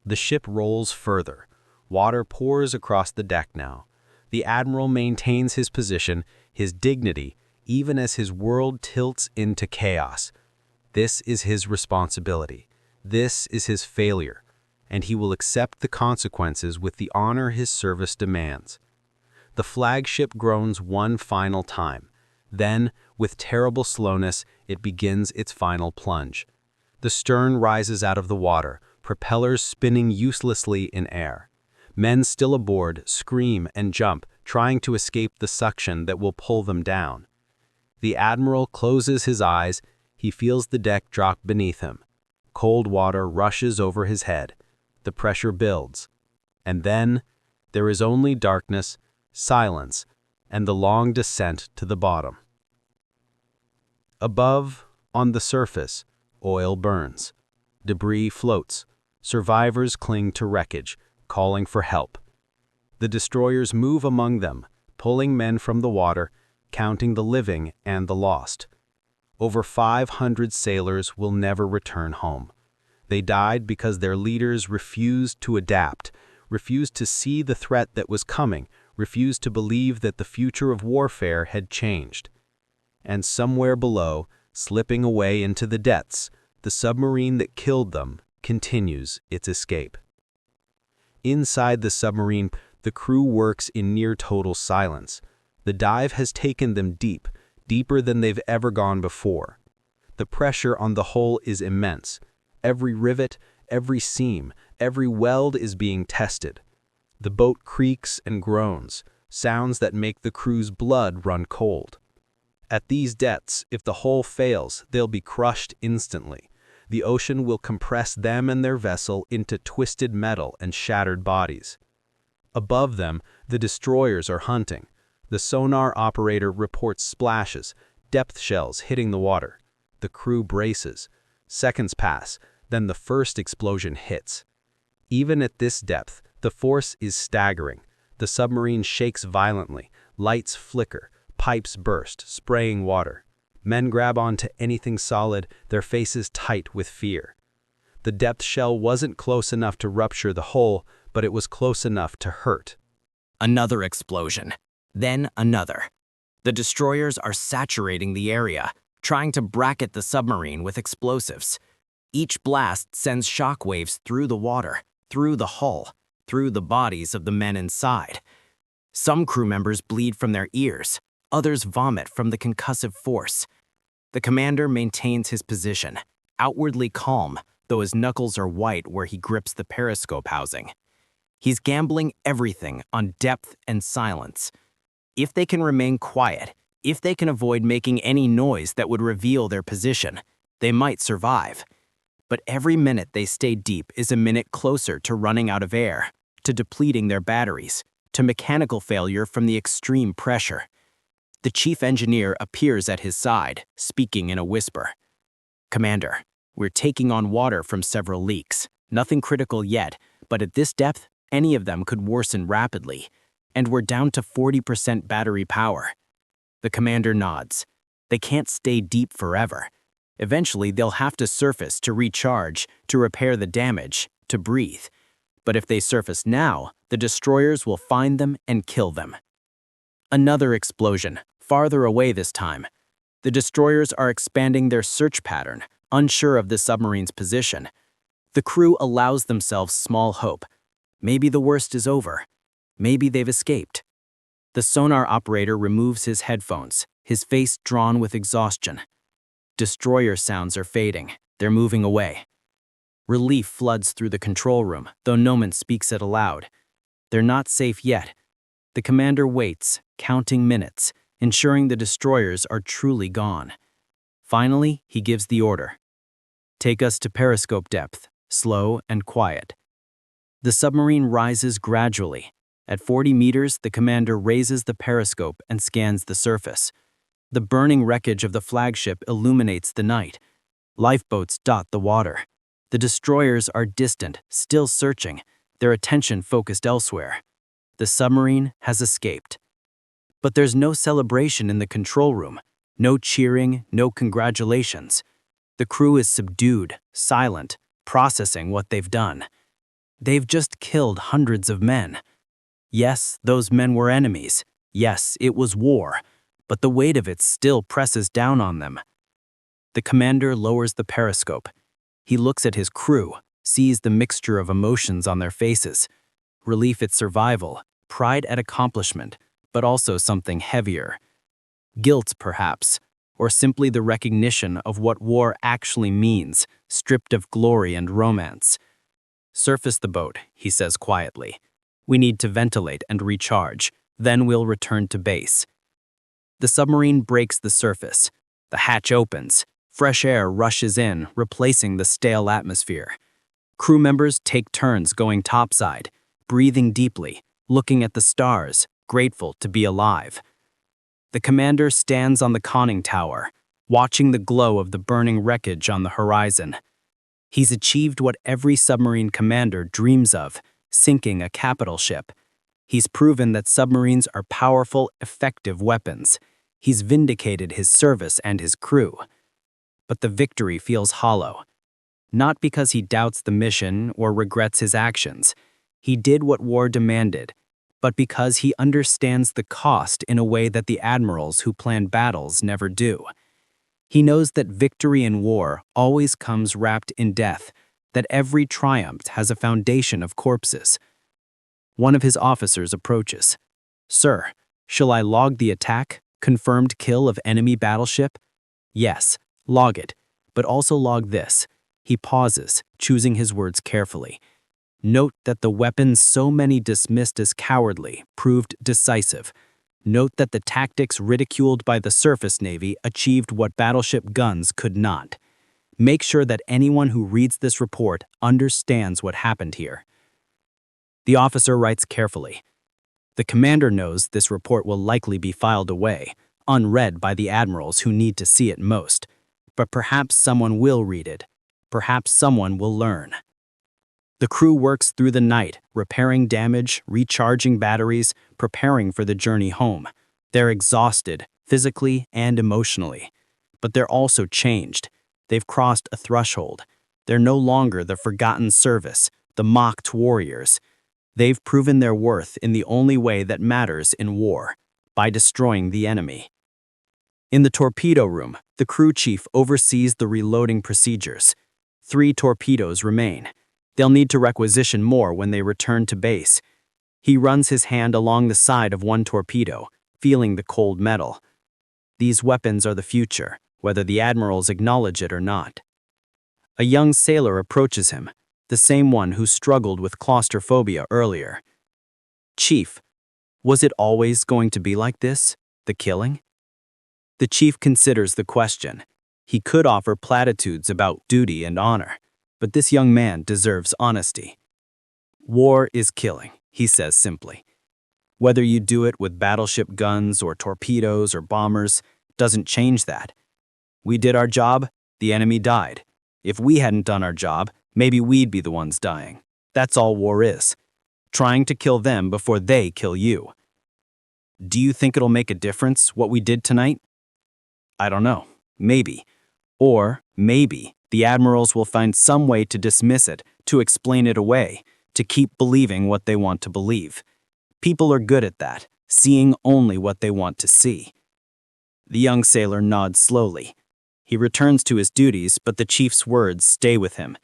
The ship rolls further. Water pours across the deck now. The Admiral maintains his position, his dignity, even as his world tilts into chaos. This is his responsibility. This is his failure, and he will accept the consequences with the honor his service demands. The flagship groans one final time. Then, with terrible slowness, it begins its final plunge. The stern rises out of the water, propellers spinning uselessly in air. Men still aboard scream and jump, trying to escape the suction that will pull them down. The Admiral closes his eyes. He feels the deck drop beneath him. Cold water rushes over his head. The pressure builds. And then, there is only darkness, silence, and the long descent to the bottom. Above, on the surface, oil burns. Debris floats. Survivors cling to wreckage, calling for help. The destroyers move among them, pulling men from the water, counting the living and the lost. Over 500 sailors will never return home. They died because their leaders refused to adapt, refused to see the threat that was coming, refused to believe that the future of warfare had changed. And somewhere below, slipping away into the depths, the submarine that killed them continues its escape. Inside the submarine, the crew works in near-total silence. The dive has taken them deep, deeper than they've ever gone before. The pressure on the hull is immense. Every rivet, every seam, every weld is being tested. The boat creaks and groans, sounds that make the crew's blood run cold. At these depths, if the hull fails, they'll be crushed instantly. The ocean will compress them and their vessel into twisted metal and shattered bodies. Above them, the destroyers are hunting. The sonar operator reports splashes, depth shells hitting the water. The crew braces. Seconds pass, then the first explosion hits. Even at this depth, the force is staggering. The submarine shakes violently, lights flicker, pipes burst, spraying water. Men grab onto anything solid, their faces tight with fear. The depth shell wasn't close enough to rupture the hull, but it was close enough to hurt. Another explosion. Then another. The destroyers are saturating the area, trying to bracket the submarine with explosives. Each blast sends shockwaves through the water, through the hull, through the bodies of the men inside. Some crew members bleed from their ears, others vomit from the concussive force. The commander maintains his position, outwardly calm, though his knuckles are white where he grips the periscope housing. He's gambling everything on depth and silence. If they can remain quiet, if they can avoid making any noise that would reveal their position, they might survive. But every minute they stay deep is a minute closer to running out of air, to depleting their batteries, to mechanical failure from the extreme pressure. The chief engineer appears at his side, speaking in a whisper. "Commander, we're taking on water from several leaks. Nothing critical yet, but at this depth, any of them could worsen rapidly, and we're down to 40% battery power." The commander nods. They can't stay deep forever. Eventually, they'll have to surface to recharge, to repair the damage, to breathe. But if they surface now, the destroyers will find them and kill them. Another explosion, farther away this time. The destroyers are expanding their search pattern, unsure of the submarine's position. The crew allows themselves small hope. Maybe the worst is over. Maybe they've escaped. The sonar operator removes his headphones, his face drawn with exhaustion. Destroyer sounds are fading. They're moving away. Relief floods through the control room, though no one speaks it aloud. They're not safe yet. The commander waits, counting minutes, ensuring the destroyers are truly gone. Finally, he gives the order. "Take us to periscope depth, slow and quiet." The submarine rises gradually. At 40 meters, the commander raises the periscope and scans the surface. The burning wreckage of the flagship illuminates the night. Lifeboats dot the water. The destroyers are distant, still searching, their attention focused elsewhere. The submarine has escaped. But there's no celebration in the control room, no cheering, no congratulations. The crew is subdued, silent, processing what they've done. They've just killed hundreds of men. Yes, those men were enemies. Yes, it was war, but the weight of it still presses down on them. The commander lowers the periscope. He looks at his crew, sees the mixture of emotions on their faces. Relief at survival, pride at accomplishment, but also something heavier. Guilt, perhaps, or simply the recognition of what war actually means, stripped of glory and romance. "Surface the boat," he says quietly. "We need to ventilate and recharge, then we'll return to base." The submarine breaks the surface. The hatch opens. Fresh air rushes in, replacing the stale atmosphere. Crew members take turns going topside, breathing deeply, looking at the stars, grateful to be alive. The commander stands on the conning tower, watching the glow of the burning wreckage on the horizon. He's achieved what every submarine commander dreams of, sinking a capital ship. He's proven that submarines are powerful, effective weapons. He's vindicated his service and his crew. But the victory feels hollow. Not because he doubts the mission or regrets his actions. He did what war demanded, but because he understands the cost in a way that the admirals who plan battles never do. He knows that victory in war always comes wrapped in death, that every triumph has a foundation of corpses. One of his officers approaches. "Sir, shall I log the attack? Confirmed kill of enemy battleship?" "Yes, log it, but also log this." He pauses, choosing his words carefully. "Note that the weapons so many dismissed as cowardly proved decisive. Note that the tactics ridiculed by the surface navy achieved what battleship guns could not. Make sure that anyone who reads this report understands what happened here." The officer writes carefully. The commander knows this report will likely be filed away, unread by the admirals who need to see it most. But perhaps someone will read it. Perhaps someone will learn. The crew works through the night, repairing damage, recharging batteries, preparing for the journey home. They're exhausted, physically and emotionally. But they're also changed. They've crossed a threshold. They're no longer the forgotten service, the mocked warriors. They've proven their worth in the only way that matters in war, by destroying the enemy. In the torpedo room, the crew chief oversees the reloading procedures. 3 torpedoes remain. They'll need to requisition more when they return to base. He runs his hand along the side of one torpedo, feeling the cold metal. These weapons are the future, whether the admirals acknowledge it or not. A young sailor approaches him, the same one who struggled with claustrophobia earlier. "Chief, was it always going to be like this, the killing?" The chief considers the question. He could offer platitudes about duty and honor, but this young man deserves honesty. "War is killing," he says simply. "Whether you do it with battleship guns or torpedoes or bombers, doesn't change that. We did our job, the enemy died. If we hadn't done our job, maybe we'd be the ones dying. That's all war is. Trying to kill them before they kill you. Do you think it'll make a difference, what we did tonight? I don't know. Maybe. Or maybe the admirals will find some way to dismiss it, to explain it away, to keep believing what they want to believe. People are good at that, seeing only what they want to see." The young sailor nods slowly. He returns to his duties, but the chief's words stay with him.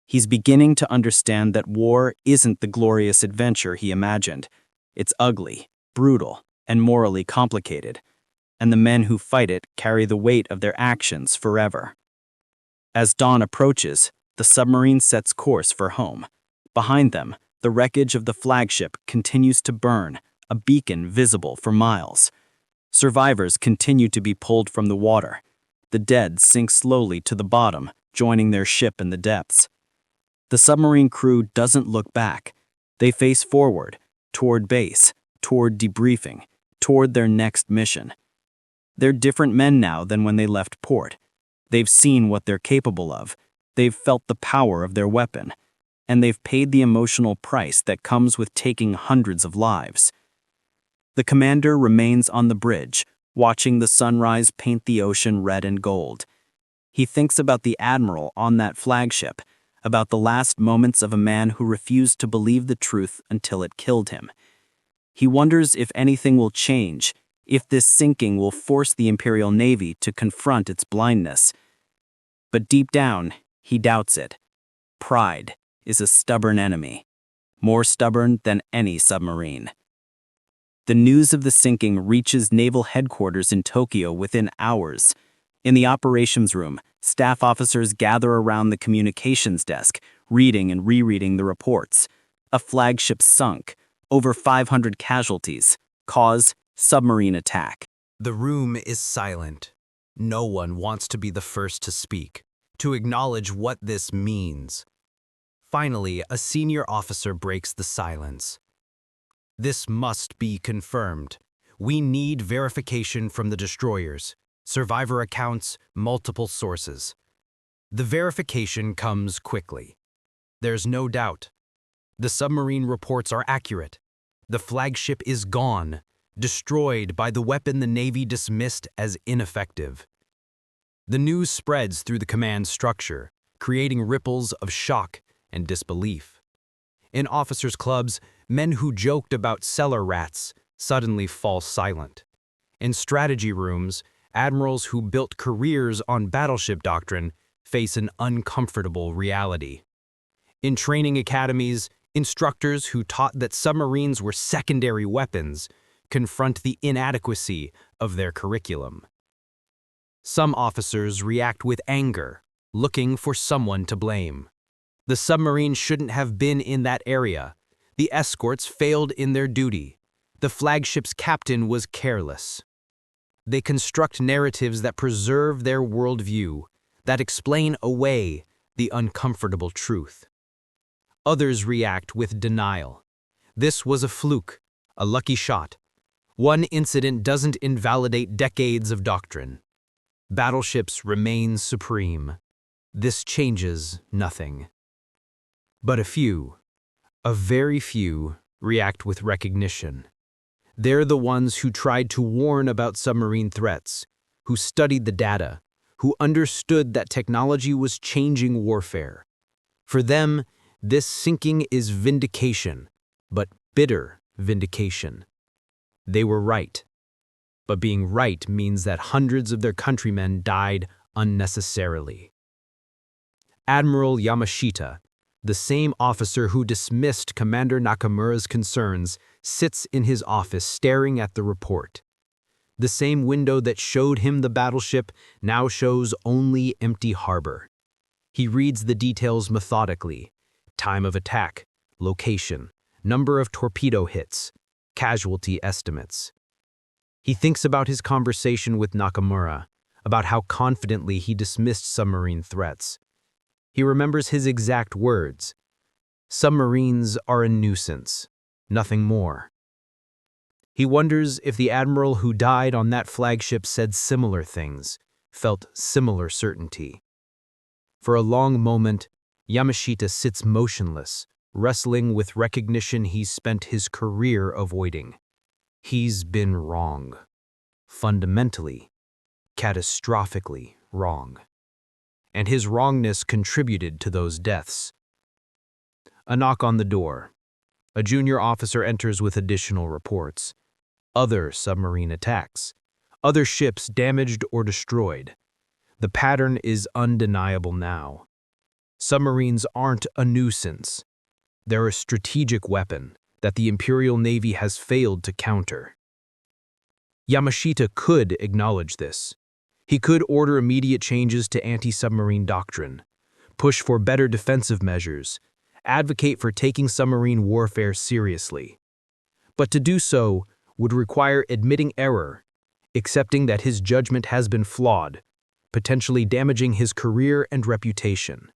He's beginning to understand that war isn't the glorious adventure he imagined. It's ugly, brutal, and morally complicated. And the men who fight it carry the weight of their actions forever. As dawn approaches, the submarine sets course for home. Behind them, the wreckage of the flagship continues to burn, a beacon visible for miles. Survivors continue to be pulled from the water. The dead sink slowly to the bottom, joining their ship in the depths. The submarine crew doesn't look back. They face forward, toward base, toward debriefing, toward their next mission. They're different men now than when they left port. They've seen what they're capable of. They've felt the power of their weapon. And they've paid the emotional price that comes with taking hundreds of lives. The commander remains on the bridge, watching the sunrise paint the ocean red and gold. He thinks about the Admiral on that flagship, about the last moments of a man who refused to believe the truth until it killed him. He wonders if anything will change, if this sinking will force the Imperial Navy to confront its blindness. But deep down, he doubts it. Pride is a stubborn enemy, more stubborn than any submarine. The news of the sinking reaches naval headquarters in Tokyo within hours. In the operations room, staff officers gather around the communications desk, reading and rereading the reports. A flagship sunk, over 500 casualties, cause submarine attack. The room is silent. No one wants to be the first to speak, to acknowledge what this means. Finally, a senior officer breaks the silence. "This must be confirmed. We need verification from the destroyers, survivor accounts, multiple sources." The verification comes quickly. There's no doubt. The submarine reports are accurate. The flagship is gone, destroyed by the weapon the Navy dismissed as ineffective. The news spreads through the command structure, creating ripples of shock and disbelief. In officers' clubs, men who joked about cellar rats suddenly fall silent. In strategy rooms, admirals who built careers on battleship doctrine face an uncomfortable reality. In training academies, Instructors who taught that submarines were secondary weapons confront the inadequacy of their curriculum. Some officers react with anger, looking for someone to blame. The submarine shouldn't have been in that area. The escorts failed in their duty. The flagship's captain was careless. They construct narratives that preserve their worldview, that explain away the uncomfortable truth. Others react with denial. This was a fluke, a lucky shot. One incident doesn't invalidate decades of doctrine. Battleships remain supreme. This changes nothing. But a very few, react with recognition. They're the ones who tried to warn about submarine threats, who studied the data, who understood that technology was changing warfare. For them, this sinking is vindication, but bitter vindication. They were right. But being right means that hundreds of their countrymen died unnecessarily. Admiral Yamashita, the same officer who dismissed Commander Nakamura's concerns, sits in his office staring at the report. The same window that showed him the battleship now shows only empty harbor. He reads the details methodically: time of attack, location, number of torpedo hits, casualty estimates. He thinks about his conversation with Nakamura, about how confidently he dismissed submarine threats. He remembers his exact words: "Submarines are a nuisance, nothing more." He wonders if the admiral who died on that flagship said similar things, felt similar certainty. For a long moment, Yamashita sits motionless, wrestling with recognition he's spent his career avoiding. He's been wrong. Fundamentally, catastrophically wrong. And his wrongness contributed to those deaths. A knock on the door. A junior officer enters with additional reports. Other submarine attacks. Other ships damaged or destroyed. The pattern is undeniable now. Submarines aren't a nuisance. They're a strategic weapon that the Imperial Navy has failed to counter. Yamashita could acknowledge this. He could order immediate changes to anti-submarine doctrine, push for better defensive measures, advocate for taking submarine warfare seriously. But to do so would require admitting error, accepting that his judgment has been flawed, potentially damaging his career and reputation.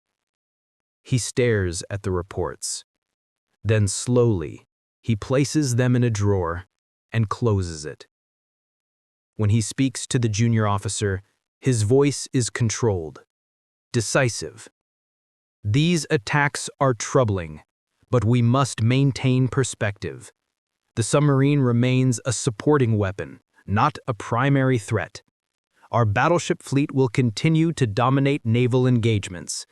He stares at the reports. Then slowly, he places them in a drawer and closes it. When he speaks to the junior officer, his voice is controlled, decisive. "These attacks are troubling, but we must maintain perspective. The submarine remains a supporting weapon, not a primary threat. Our battleship fleet will continue to dominate naval engagements.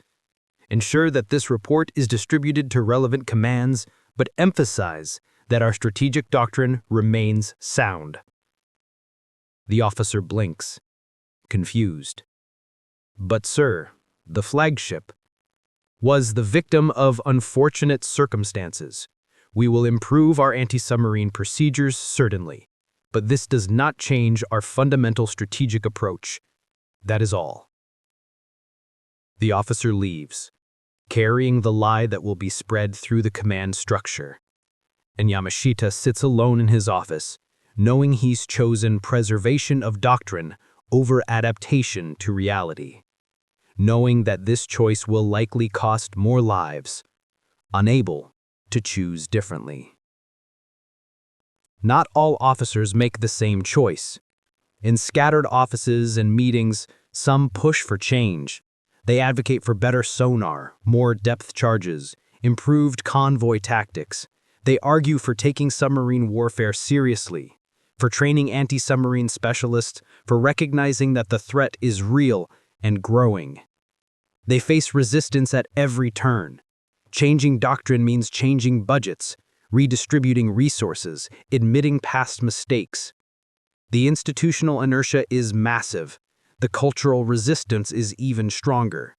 Ensure that this report is distributed to relevant commands, but emphasize that our strategic doctrine remains sound." The officer blinks, confused. "But sir, the flagship was the victim of unfortunate circumstances. We will improve our anti-submarine procedures, certainly, but this does not change our fundamental strategic approach. That is all." The officer leaves, carrying the lie that will be spread through the command structure. And Yamashita sits alone in his office, knowing he's chosen preservation of doctrine over adaptation to reality, knowing that this choice will likely cost more lives, unable to choose differently. Not all officers make the same choice. In scattered offices and meetings, some push for change. They advocate for better sonar, more depth charges, improved convoy tactics. They argue for taking submarine warfare seriously, for training anti-submarine specialists, for recognizing that the threat is real and growing. They face resistance at every turn. Changing doctrine means changing budgets, redistributing resources, admitting past mistakes. The institutional inertia is massive. The cultural resistance is even stronger.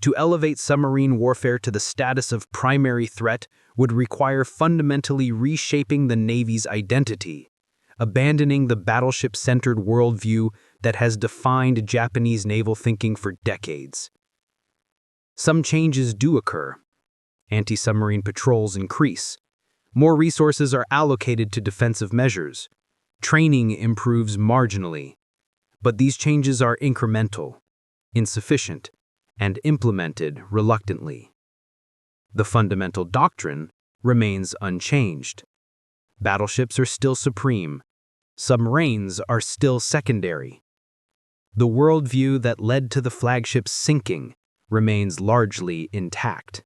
To elevate submarine warfare to the status of primary threat would require fundamentally reshaping the Navy's identity, abandoning the battleship-centered worldview that has defined Japanese naval thinking for decades. Some changes do occur. Anti-submarine patrols increase. More resources are allocated to defensive measures. Training improves marginally. But these changes are incremental, insufficient, and implemented reluctantly. The fundamental doctrine remains unchanged. Battleships are still supreme. Submarines are still secondary. The worldview that led to the flagship's sinking remains largely intact.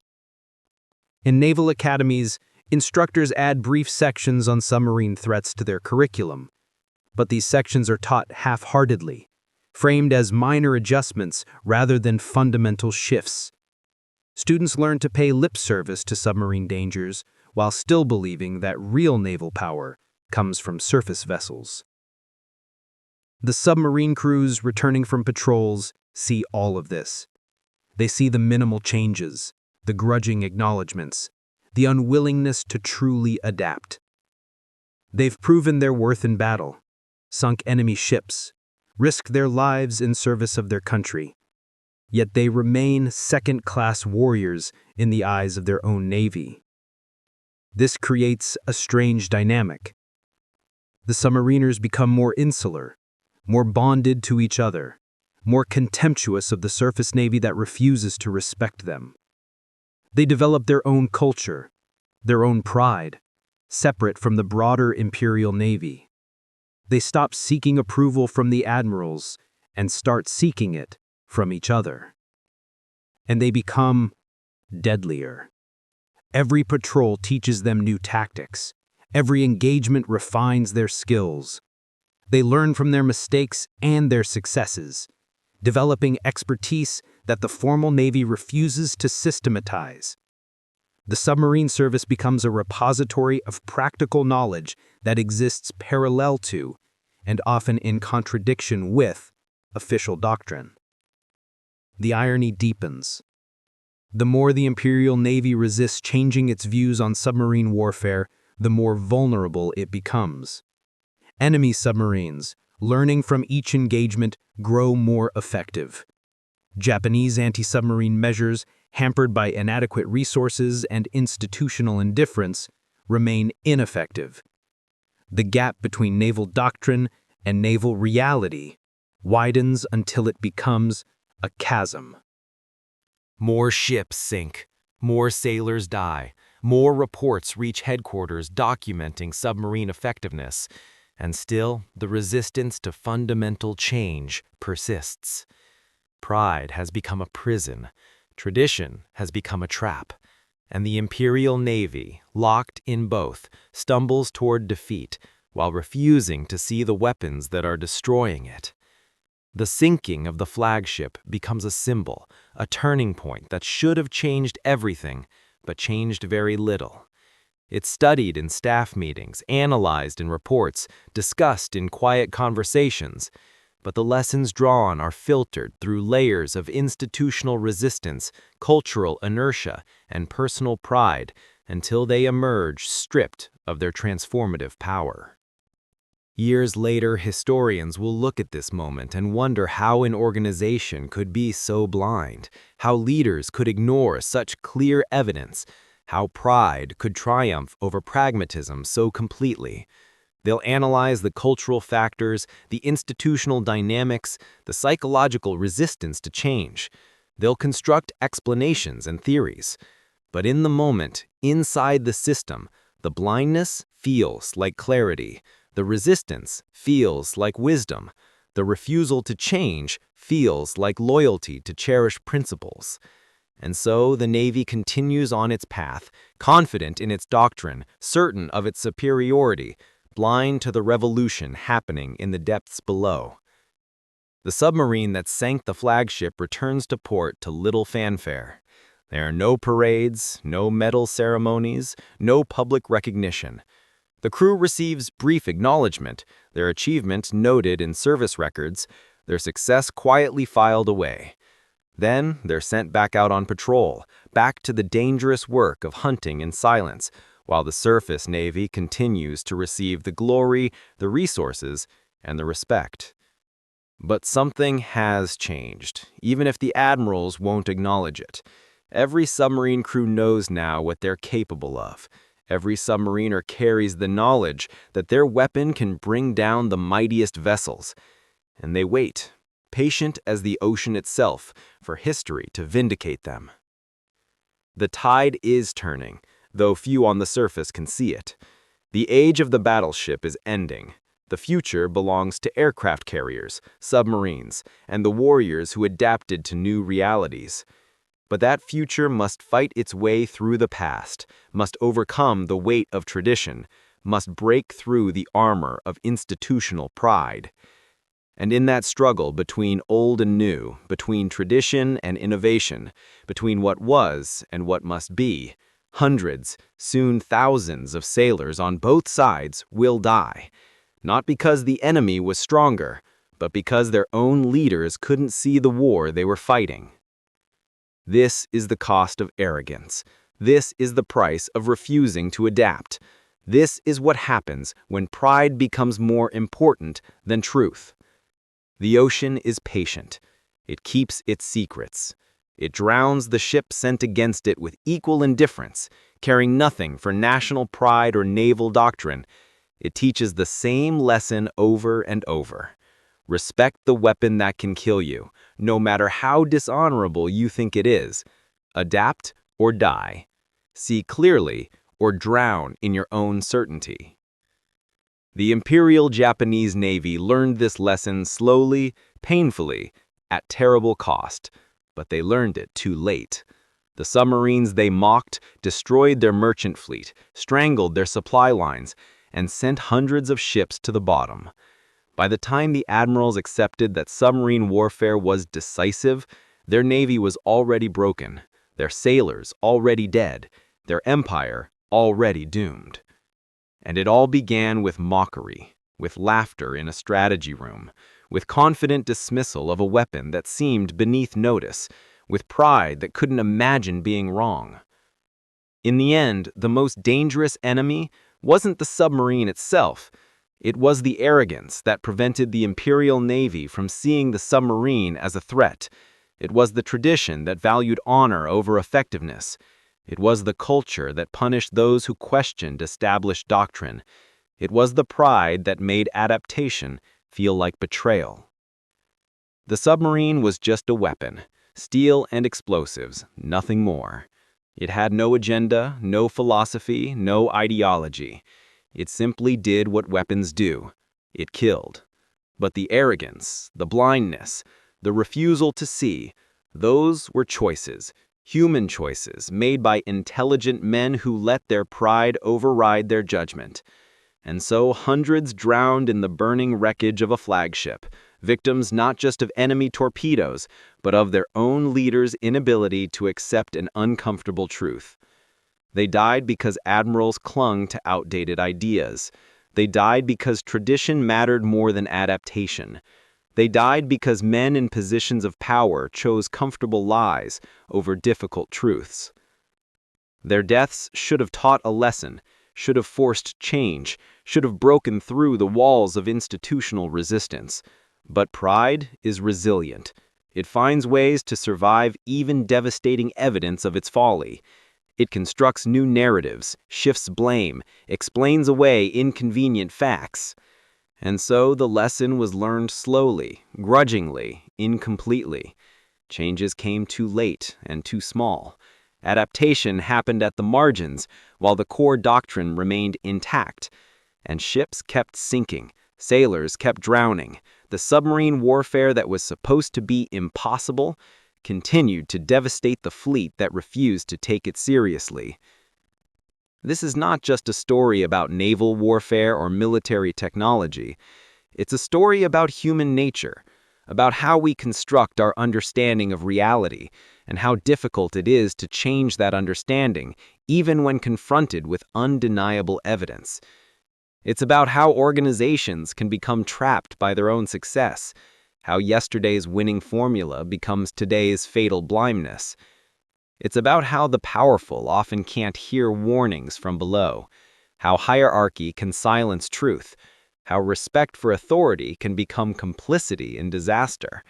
In naval academies, instructors add brief sections on submarine threats to their curriculum, but these sections are taught half-heartedly, framed as minor adjustments rather than fundamental shifts. Students learn to pay lip service to submarine dangers while still believing that real naval power comes from surface vessels. The submarine crews returning from patrols see all of this. They see the minimal changes, the grudging acknowledgments, the unwillingness to truly adapt. They've proven their worth in battle, sunk enemy ships, risked their lives in service of their country. Yet they remain second-class warriors in the eyes of their own Navy. This creates a strange dynamic. The submariners become more insular, more bonded to each other, more contemptuous of the surface Navy that refuses to respect them. They develop their own culture, their own pride, separate from the broader Imperial Navy. They stop seeking approval from the admirals and start seeking it from each other. And they become deadlier. Every patrol teaches them new tactics. Every engagement refines their skills. They learn from their mistakes and their successes, developing expertise that the formal Navy refuses to systematize. The submarine service becomes a repository of practical knowledge that exists parallel to, and often in contradiction with, official doctrine. The irony deepens. The more the Imperial Navy resists changing its views on submarine warfare, the more vulnerable it becomes. Enemy submarines, learning from each engagement, grow more effective. Japanese anti-submarine measures, hampered by inadequate resources and institutional indifference, remain ineffective. The gap between naval doctrine and naval reality widens until it becomes a chasm. More ships sink, more sailors die, more reports reach headquarters documenting submarine effectiveness, and still the resistance to fundamental change persists. Pride has become a prison, tradition has become a trap, and the Imperial Navy, locked in both, stumbles toward defeat while refusing to see the weapons that are destroying it. The sinking of the flagship becomes a symbol, a turning point that should have changed everything, but changed very little. It's studied in staff meetings, analyzed in reports, discussed in quiet conversations, but the lessons drawn are filtered through layers of institutional resistance, cultural inertia, and personal pride until they emerge stripped of their transformative power. Years later, historians will look at this moment and wonder how an organization could be so blind, how leaders could ignore such clear evidence, how pride could triumph over pragmatism so completely. They'll analyze the cultural factors, the institutional dynamics, the psychological resistance to change. They'll construct explanations and theories. But in the moment, inside the system, the blindness feels like clarity. The resistance feels like wisdom. The refusal to change feels like loyalty to cherished principles. And so the Navy continues on its path, confident in its doctrine, certain of its superiority, blind to the revolution happening in the depths below. The submarine that sank the flagship returns to port to little fanfare. There are no parades, no medal ceremonies, no public recognition. The crew receives brief acknowledgement, their achievement noted in service records, their success quietly filed away. Then they're sent back out on patrol, back to the dangerous work of hunting in silence, while the surface navy continues to receive the glory, the resources, and the respect. But something has changed, even if the admirals won't acknowledge it. Every submarine crew knows now what they're capable of. Every submariner carries the knowledge that their weapon can bring down the mightiest vessels. And they wait, patient as the ocean itself, for history to vindicate them. The tide is turning, though few on the surface can see it. The age of the battleship is ending. The future belongs to aircraft carriers, submarines, and the warriors who adapted to new realities. But that future must fight its way through the past, must overcome the weight of tradition, must break through the armor of institutional pride. And in that struggle between old and new, between tradition and innovation, between what was and what must be, hundreds, soon thousands of sailors on both sides will die. Not because the enemy was stronger, but because their own leaders couldn't see the war they were fighting. This is the cost of arrogance. This is the price of refusing to adapt. This is what happens when pride becomes more important than truth. The ocean is patient. It keeps its secrets. It drowns the ship sent against it with equal indifference, caring nothing for national pride or naval doctrine. It teaches the same lesson over and over. Respect the weapon that can kill you, no matter how dishonorable you think it is. Adapt or die. See clearly or drown in your own certainty. The Imperial Japanese Navy learned this lesson slowly, painfully, at terrible cost, but they learned it too late. The submarines they mocked destroyed their merchant fleet, strangled their supply lines, and sent hundreds of ships to the bottom. By the time the admirals accepted that submarine warfare was decisive, their navy was already broken, their sailors already dead, their empire already doomed. And it all began with mockery, with laughter in a strategy room, with confident dismissal of a weapon that seemed beneath notice, with pride that couldn't imagine being wrong. In the end, the most dangerous enemy wasn't the submarine itself. It was the arrogance that prevented the Imperial Navy from seeing the submarine as a threat. It was the tradition that valued honor over effectiveness. It was the culture that punished those who questioned established doctrine. It was the pride that made adaptation feel like betrayal. The submarine was just a weapon, steel and explosives, nothing more. It had no agenda, no philosophy, no ideology. It simply did what weapons do. It killed. But the arrogance, the blindness, the refusal to see, those were choices, human choices made by intelligent men who let their pride override their judgment. And so hundreds drowned in the burning wreckage of a flagship, victims not just of enemy torpedoes, but of their own leaders' inability to accept an uncomfortable truth. They died because admirals clung to outdated ideas. They died because tradition mattered more than adaptation. They died because men in positions of power chose comfortable lies over difficult truths. Their deaths should have taught a lesson, should have forced change, should have broken through the walls of institutional resistance. But pride is resilient. It finds ways to survive even devastating evidence of its folly. It constructs new narratives, shifts blame, explains away inconvenient facts. And so the lesson was learned slowly, grudgingly, incompletely. Changes came too late and too small. Adaptation happened at the margins, while the core doctrine remained intact. And ships kept sinking, sailors kept drowning. The submarine warfare that was supposed to be impossible continued to devastate the fleet that refused to take it seriously. This is not just a story about naval warfare or military technology. It's a story about human nature, about how we construct our understanding of reality, and how difficult it is to change that understanding, even when confronted with undeniable evidence. It's about how organizations can become trapped by their own success. how yesterday's winning formula becomes today's fatal blindness. It's about how the powerful often can't hear warnings from below, how hierarchy can silence truth, how respect for authority can become complicity in disaster.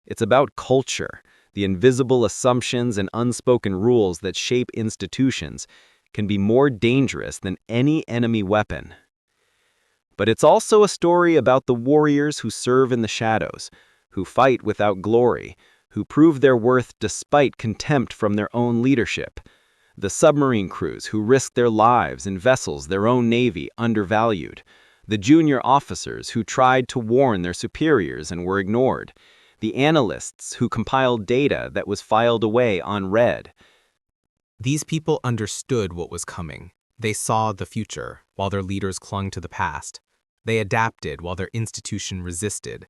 It's about culture, the invisible assumptions and unspoken rules that shape institutions can be more dangerous than any enemy weapon. But it's also a story about the warriors who serve in the shadows, who fight without glory, who prove their worth despite contempt from their own leadership. The submarine crews who risk their lives in vessels their own navy undervalued. The junior officers who tried to warn their superiors and were ignored. The analysts who compiled data that was filed away unread. These people understood what was coming. They saw the future, while their leaders clung to the past. They adapted while their institution resisted.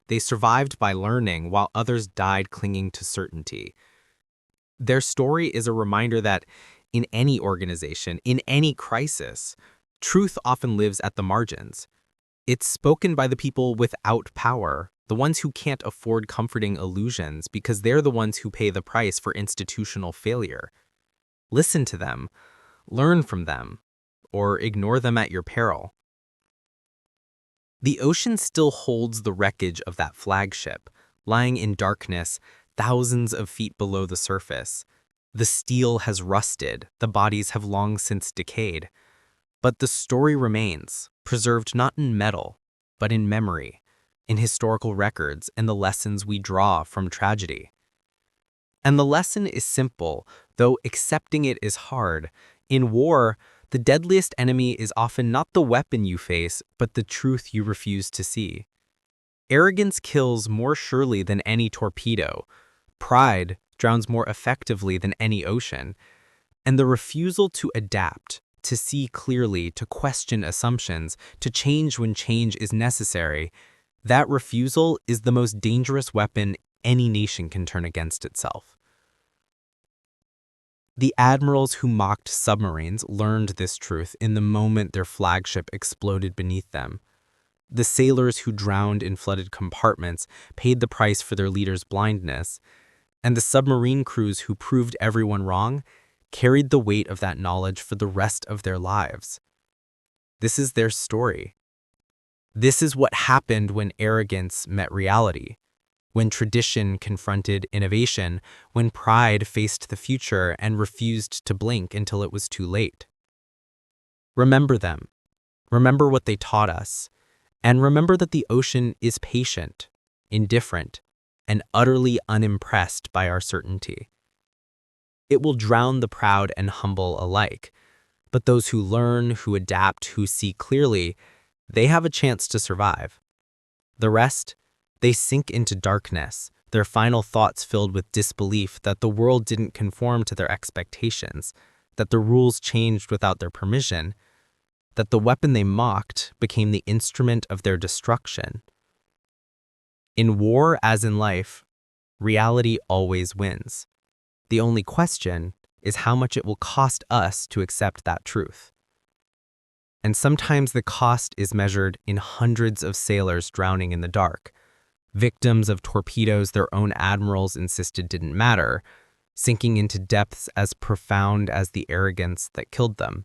They survived by learning while others died clinging to certainty. Their story is a reminder that in any organization, in any crisis, truth often lives at the margins. It's spoken by the people without power, the ones who can't afford comforting illusions because they're the ones who pay the price for institutional failure. Listen to them, learn from them, or ignore them at your peril. The ocean still holds the wreckage of that flagship, lying in darkness thousands of feet below the surface. The steel has rusted, the bodies have long since decayed. But the story remains, preserved not in metal, but in memory, in historical records and the lessons we draw from tragedy. And the lesson is simple, though accepting it is hard. In war, the deadliest enemy is often not the weapon you face, but the truth you refuse to see. Arrogance kills more surely than any torpedo. Pride drowns more effectively than any ocean. And the refusal to adapt, to see clearly, to question assumptions, to change when change is necessary, that refusal is the most dangerous weapon any nation can turn against itself. The admirals who mocked submarines learned this truth in the moment their flagship exploded beneath them. The sailors who drowned in flooded compartments paid the price for their leaders' blindness, and the submarine crews who proved everyone wrong carried the weight of that knowledge for the rest of their lives. This is their story. This is what happened when arrogance met reality, when tradition confronted innovation, when pride faced the future and refused to blink until it was too late. Remember them. Remember what they taught us. And remember that the ocean is patient, indifferent, and utterly unimpressed by our certainty. It will drown the proud and humble alike, but those who learn, who adapt, who see clearly, they have a chance to survive. The rest, they sink into darkness, their final thoughts filled with disbelief that the world didn't conform to their expectations, that the rules changed without their permission, that the weapon they mocked became the instrument of their destruction. In war, as in life, reality always wins. The only question is how much it will cost us to accept that truth. And sometimes the cost is measured in hundreds of sailors drowning in the dark, victims of torpedoes their own admirals insisted didn't matter, sinking into depths as profound as the arrogance that killed them.